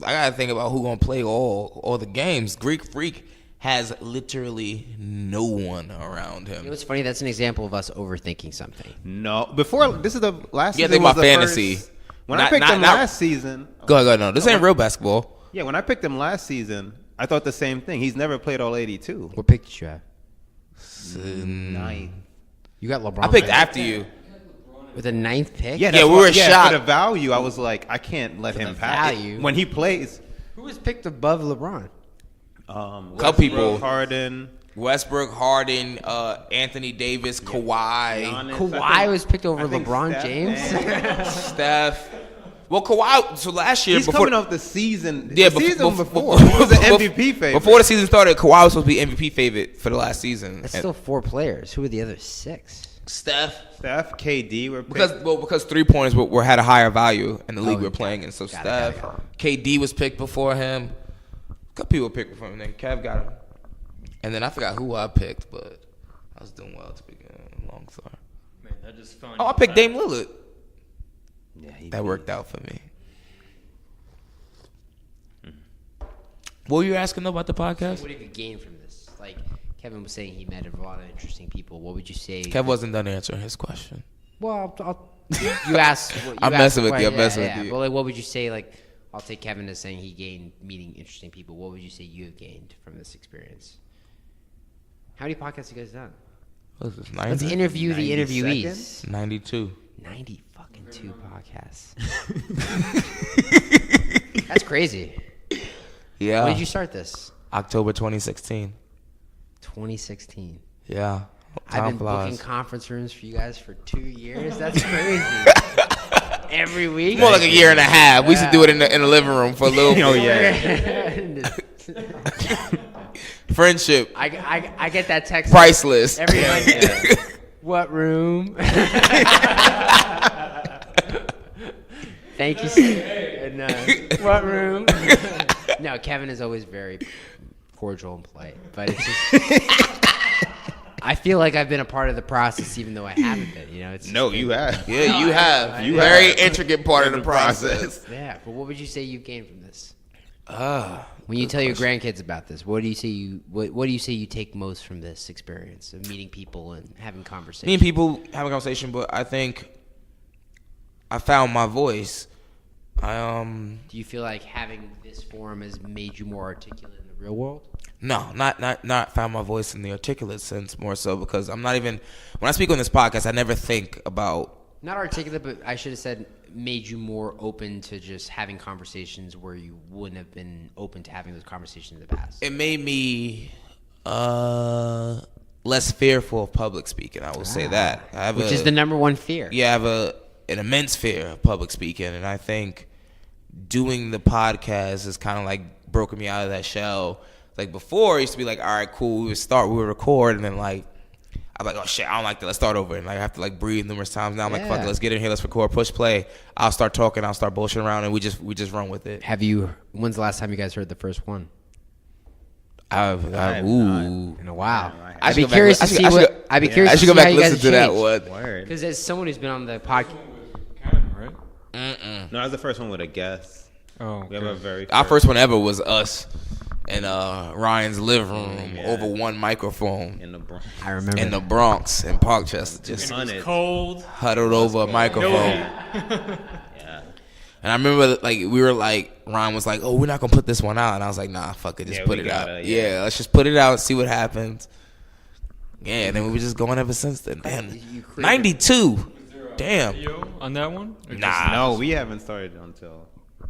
I gotta think about who gonna play all the games. Greek Freak has literally no one around him. You know what's funny? That's an example of us overthinking something. No, before this is the last. Yeah, season think was about the fantasy. First, when I picked him last season. Go ahead. No, this ain't real basketball. Yeah, when I picked him last season, I thought the same thing. He's never played all 82. What pick did you have? 9. You got LeBron. I picked after you. With a 9th pick? Yeah, we were shocked. For the value, I was like, I can't let him pass. value. When he plays. Who was picked above LeBron? Couple people. Harden. Westbrook, Harden, Anthony Davis, Kawhi, Giannis, Kawhi was picked over I think LeBron Steph, James? man. Steph. Well, Kawhi. So last year, He's before coming off the season. Yeah, the season before. he He was an MVP favorite. Before the season started, Kawhi was supposed to be MVP favorite for the last season. That's And still 4 players. Who are the other 6? Steph. Steph, KD were picked. Because 3-pointers were had a higher value in the league we're got playing it. in. So Got Steph, it. KD was picked before him. A couple people picked before him. Then Kev got him. And then I forgot who I picked, but I was doing well to begin. Long story. Man, that just found Oh, I picked Dame Lillard. Yeah, That worked out for me. What were you asking though about the podcast? What have you gained from this? Like, Kevin was saying he met a lot of interesting people. What would you say? Kev wasn't done answering his question. Well, you asked. I'm messing with you. I'm messing with you. But like, what would you say? Like, I'll take Kevin as saying he gained meeting interesting people. What would you say you have gained from this experience? How many podcasts have you guys done? What is this, Let's 90? interview the 90 interviewees. 92. 90 fucking 2 podcasts. That's crazy. Yeah. When did you start this? October 2016. 2016. Yeah. I've been flies. booking conference rooms for you guys for 2 years. That's crazy. Every week. More like a year and a half. We used to do it in the living room for a little bit. Oh yeah. Friendship. I get that text Priceless. every Monday. What room? Thank you. And, what room? No, Kevin is always very cordial and polite, but it's just. I feel like I've been a part of the process, even though I haven't been. You know, it's No, you have. Yeah, you have. You Very have. intricate part of In the the process. Yeah, but what would you say you've gained from this? When Good you tell your question. grandkids about this, what do you say you take most from this experience of meeting people and having conversations? Me and people have a conversation, but I think I found my voice. Do you feel like having this forum has made you more articulate in the real world? No, not found my voice in the articulate sense, more so because I'm not even, when I speak on this podcast, I never think about. Not articulate, but I should have said made you more open to just having conversations where you wouldn't have been open to having those conversations in the past. It made me less fearful of public speaking. I will say that. Which is the number one fear. Yeah, I have an immense fear of public speaking, and I think doing the podcast has kind of like broken me out of that shell. Like before, it used to be like, all right, cool, we would record, and then like I'm like, oh shit, I don't like that. Let's start over, and like I have to like breathe numerous times. Now I'm like, fuck it, let's get in here, let's record, push play. I'll start talking, I'll start bullshitting around, and we just run with it. When's the last time you guys heard the first one? I've In a while. I I'd should be go back curious to I should- see I should- what. I'd be curious I to should see go back how and you guys listen to that changed. one. Word. Because as someone who's been on the podcast, Kevin, right? No, that was the first one with a guest. Oh, We have a very. Our first one ever was us in Ryan's living room Yeah. over one microphone in the Bronx. I remember. in the Bronx in Parkchester, just Sun it. Cold. huddled over a microphone. Yeah. And I remember, like, we were like, Ryan was like, "Oh, we're not gonna put this one out," and I was like, "Nah, fuck it, just Yeah, put we it out. gotta, Yeah, let's just put it out and see what happens." Yeah, and then we were just going ever since then. Damn, You created- 92. Damn, Video on that one? Or nah, No, we haven't started until.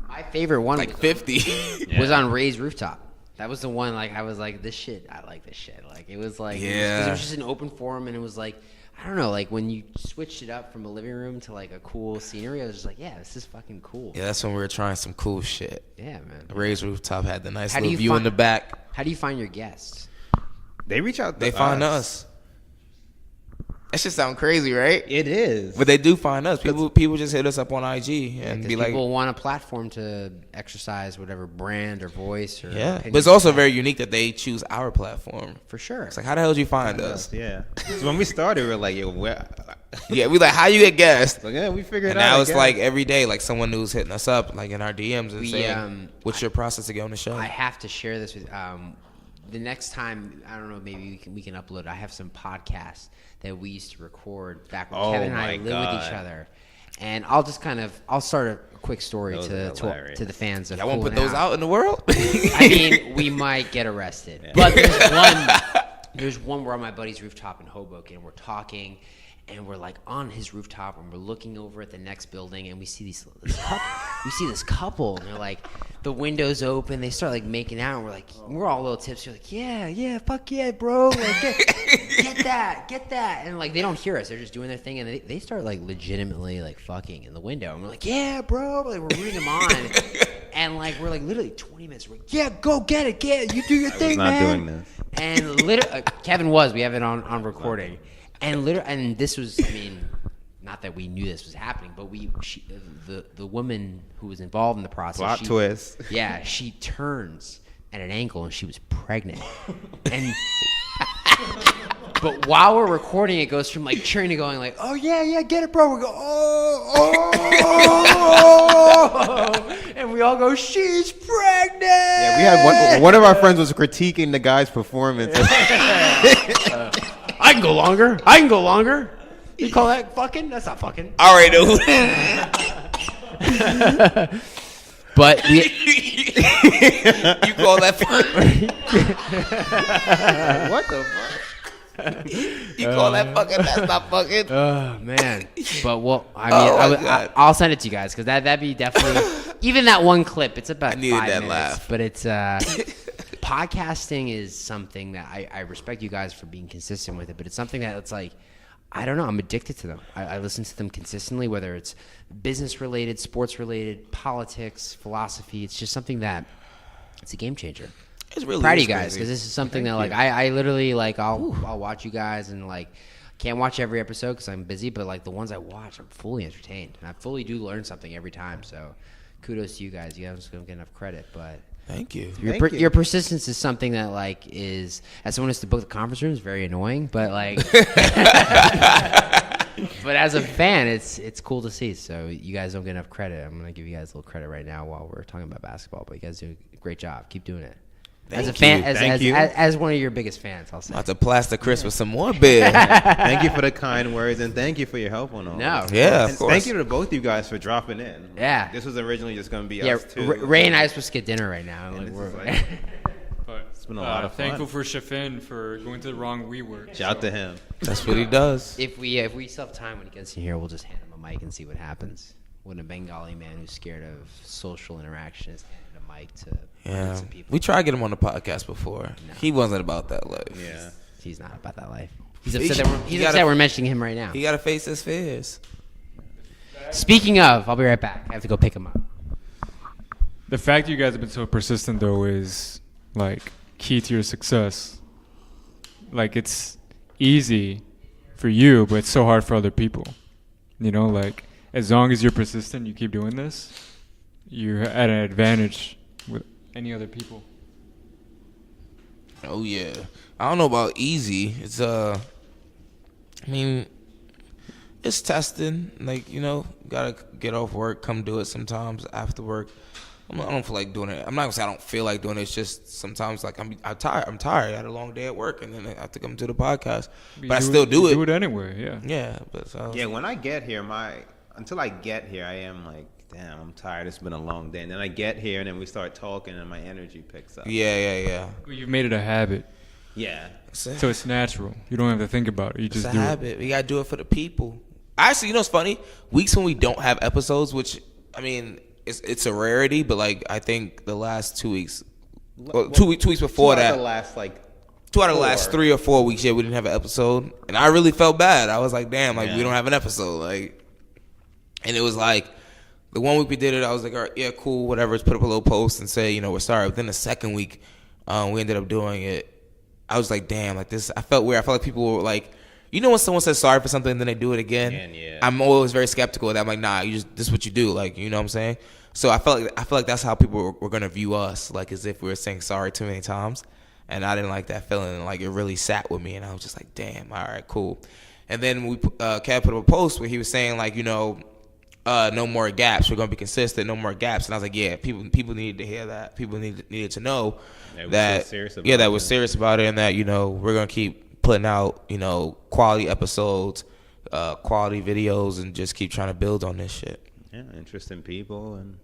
My favorite one like was 50. was on Ray's rooftop. That was the one. Like I was like, this shit. I like this shit. Like it was like, Yeah. it was just an open forum, and it was like, I don't know, like when you switched it up from a living room to like a cool scenery, I was just like, yeah, this is fucking cool. Yeah, that's when we were trying some cool shit. Yeah, man. Ray's rooftop had the nice How do little you view in find- the back. How do you find your guests? They reach out. They find us. That shit sound crazy, right? It is. But they do find us. People just hit us up on IG and be like, people want a platform to exercise whatever brand or voice or yeah. But it's also very unique that they choose our platform. for sure. It's like, how the hell did you find us? Yeah. So when we started, we were like, yo, where? Yeah, we like, how you get guests? Like, yeah, we figured And it out. now it's I guess. like every day, like someone new's hitting us up, like in our DMs and We, saying, what's your process to get on the show? I have to share this with the next time. I don't know. Maybe we can upload. I have some podcasts that we used to record back when Kevin and I lived with each other, and I'll start a quick story to the fans. I won't put those out in the world. I mean, we might get arrested, but there's one where on my buddy's rooftop in Hoboken, we're talking. And we're like on his rooftop, and we're looking over at the next building, and we see this couple, and they're like, the windows open, they start like making out, and we're all a little tipsy, like, yeah, fuck yeah, bro, like get that, and like they don't hear us, they're just doing their thing, and they start like legitimately like fucking in the window, and we're like, yeah, bro, like we're rooting them on, and like we're like literally 20 minutes, we're like, yeah, go get it, you do your thing, not man. doing this. And literally, Kevin we have it on recording. And this was, I mean, not that we knew this was happening, but the woman who was involved in the process. Plot twist. Yeah, she turns at an angle and she was pregnant. But while we're recording, it goes from like cheering to going like, oh yeah, get it, bro. We go, oh, and we all go, she's pregnant. Yeah, we had one of our friends was critiquing the guy's performance. I can go longer. You call that fucking? That's not fucking. All right, dude. But we, you call that fucking? What the fuck? You call that fucking? That's not fucking. oh man. But well, I mean, I'll send it to you guys because that'd be definitely even that one clip. It's about I needed 5 that minutes, laugh. but it's podcasting is something that I respect you guys for being consistent with it, but it's something that it's like, I don't know, I'm addicted to them. I listen to them consistently, whether it's business related, sports related, politics, philosophy. It's just something that it's a game changer. It's really Proud of is you guys crazy. because this is something that like I literally like I'll watch you guys and like can't watch every episode because I'm busy, but like the ones I watch, I'm fully entertained and I fully do learn something every time. So kudos to you guys. You guys don't get enough credit, but Thank you. your persistence is something that like is, as someone who has to book the conference room, is very annoying, but like but as a fan it's cool to see. So you guys don't get enough credit. I'm gonna give you guys a little credit right now while we're talking about basketball, but you guys do a great job. Keep doing it. As a fan, as one of your biggest fans, I'll say. About to plaster Chris with some more beer. Thank you for the kind words and thank you for your help on all No. this. Yeah, And of course. thank you to both you guys for dropping in. Yeah. This was originally just going to be Yeah, us two. Ray and I are supposed to get dinner right now. And Like, this we're, is like- But It's been a lot of fun. Thankful for Shafin for going to the wrong WeWork. Shout out to him. That's what he does. if we still have time when he gets in here, we'll just hand him a mic and see what happens. When a Bengali man who's scared of social interaction is handed a mic to Yeah, some people. we tried to get him on the podcast before. No. He wasn't about that life. Yeah. He's not about that life. He's He upset, should- that, he we're, gotta- upset we're mentioning him right now. He got to face his fears. Speaking of, I'll be right back. I have to go pick him up. The fact you guys have been so persistent, though, is like key to your success. Like, it's easy for you, but it's so hard for other people. You know, like, as long as you're persistent, you keep doing this, you're at an advantage with any other people. Oh yeah, I don't know about easy. It's I mean, it's testing. Like, you know, gotta get off work, come do it sometimes after work. I don't feel like doing it. I'm not gonna say I don't feel like doing it. It's just sometimes like I'm tired. I'm tired. I had a long day at work, and then I have to come to the podcast. But I still do it. Do it anyway, yeah. Yeah, but so, Yeah, when I get here, until I get here, I am like, damn, I'm tired. It's been a long day. And then I get here, and then we start talking, and my energy picks up. yeah. Well, you've made it a habit, Yeah. so it's natural. You don't have to think about it. You It's just a do it. habit. We gotta do it for the people. Actually, you know what's funny? Weeks when we don't have episodes, which I mean, it's a rarity, but like I think the last 2 weeks, well, two weeks before that, The last, like, 2 out of the last 3 or 4 weeks, yeah, we didn't have an episode, and I really felt bad. I was like, damn, like we don't have an episode, like, and it was like the 1 week we did it, I was like, all right, yeah, cool, whatever. Just put up a little post and say, you know, we're sorry. But then the second week, we ended up doing it. I was like, damn, like this. I felt weird. I felt like people were like, you know, when someone says sorry for something and then they do it again. Yeah. I'm always very skeptical of that. I'm like, nah, this is what you do. Like, you know what I'm saying? So I felt like that's how people were gonna view us, like as if we were saying sorry too many times. And I didn't like that feeling. And like it really sat with me, and I was just like, damn, all right, cool. And then Kev put up a post where he was saying like, you know, no more gaps. We're gonna be consistent. No more gaps. And I was like, yeah, people needed to hear that. People needed to know that we're serious about it, and that, you know, we're gonna keep putting out, you know, quality episodes, quality videos, and just keep trying to build on this shit. Yeah, interesting people and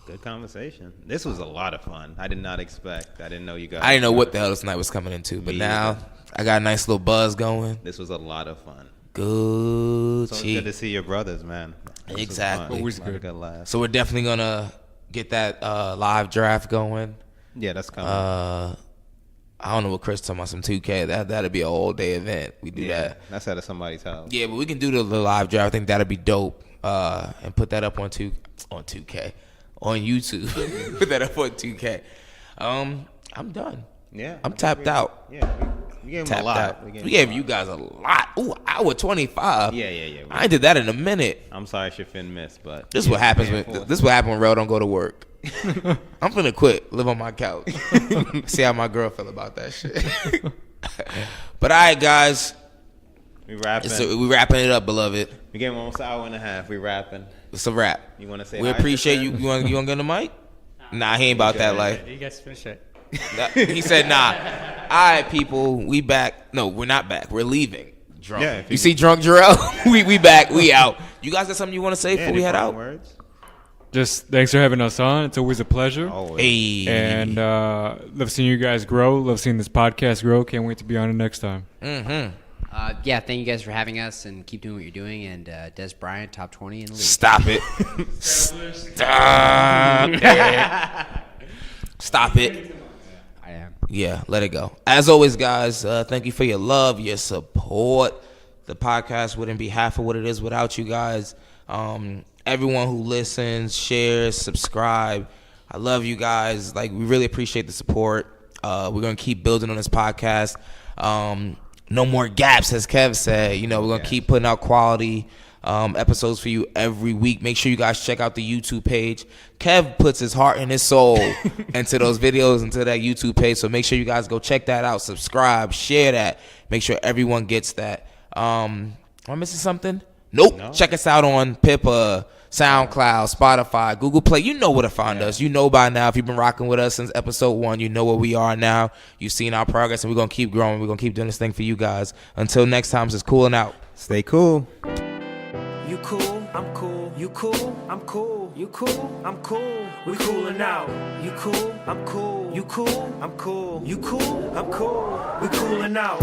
good conversation. This was a lot of fun. I did not expect. I didn't know you guys. I didn't know what the hell this night was coming into, but now I got a nice little buzz going. This was a lot of fun. Good. So it's good to see your brothers, man. This Exactly. was good laugh. So we're definitely gonna get that live draft going. Yeah, that's coming. I don't know what Chris talking about, some 2K. That'd be a whole day event. We do that. That's at somebody's house. Yeah, but we can do the live draft. I think that'd be dope. And put that up on 2K on YouTube. Put that up on 2K. I'm done. Yeah, I'm tapped out. Yeah, we gave them a lot. We gave you guys a lot. Ooh, hour 25. Yeah. I did that in a minute. I'm sorry Shafin missed, but This is what happens when Ro don't go to work. I'm finna quit, live on my couch. See how my girl feel about that shit. But all right, guys, we wrapping. we wrapping it up, beloved. We gave them almost an hour and a half. We wrapping. It's a wrap. You want to say? We appreciate you. You want to get on the mic? Nah, he ain't about that life. You guys finish it. He said, nah. All right, people, we back. No, we're not back. We're leaving. Drunk. Yeah, you see drunk Jarrell? we back. We out. You guys got something you want to say before we head out? Words? Just thanks for having us on. It's always a pleasure. Always. Hey. And love seeing you guys grow. Love seeing this podcast grow. Can't wait to be on it next time. Mm-hmm. Yeah, thank you guys for having us, and keep doing what you're doing. And Des Bryant, top 20 in the league. Stop it. Stop it. Stop it. I am. Yeah, let it go. As always, guys, thank you for your love, your support. The podcast wouldn't be half of what it is without you guys. Everyone who listens, shares, subscribe. I love you guys. Like, we really appreciate the support. We're going to keep building on this podcast. No more gaps, as Kev said. You know, we're going to keep putting out quality episodes for you every week. Make sure you guys check out the YouTube page. Kev puts his heart and his soul into those videos, into that YouTube page. So make sure you guys go check that out. Subscribe, share that. Make sure everyone gets that. Am I missing something? Nope. No. Check us out on Pippa, SoundCloud, Spotify, Google Play. You know where to find us. You know by now. If you've been rocking with us since episode 1, you know where we are now. You've seen our progress, and we're going to keep growing. We're going to keep doing this thing for you guys. Until next time, it's cooling out. Stay cool. You cool, I'm cool. You cool, I'm cool. You cool, I'm cool. We coolin' out. You cool, I'm cool. You cool, I'm cool. You cool, I'm cool. We coolin' out.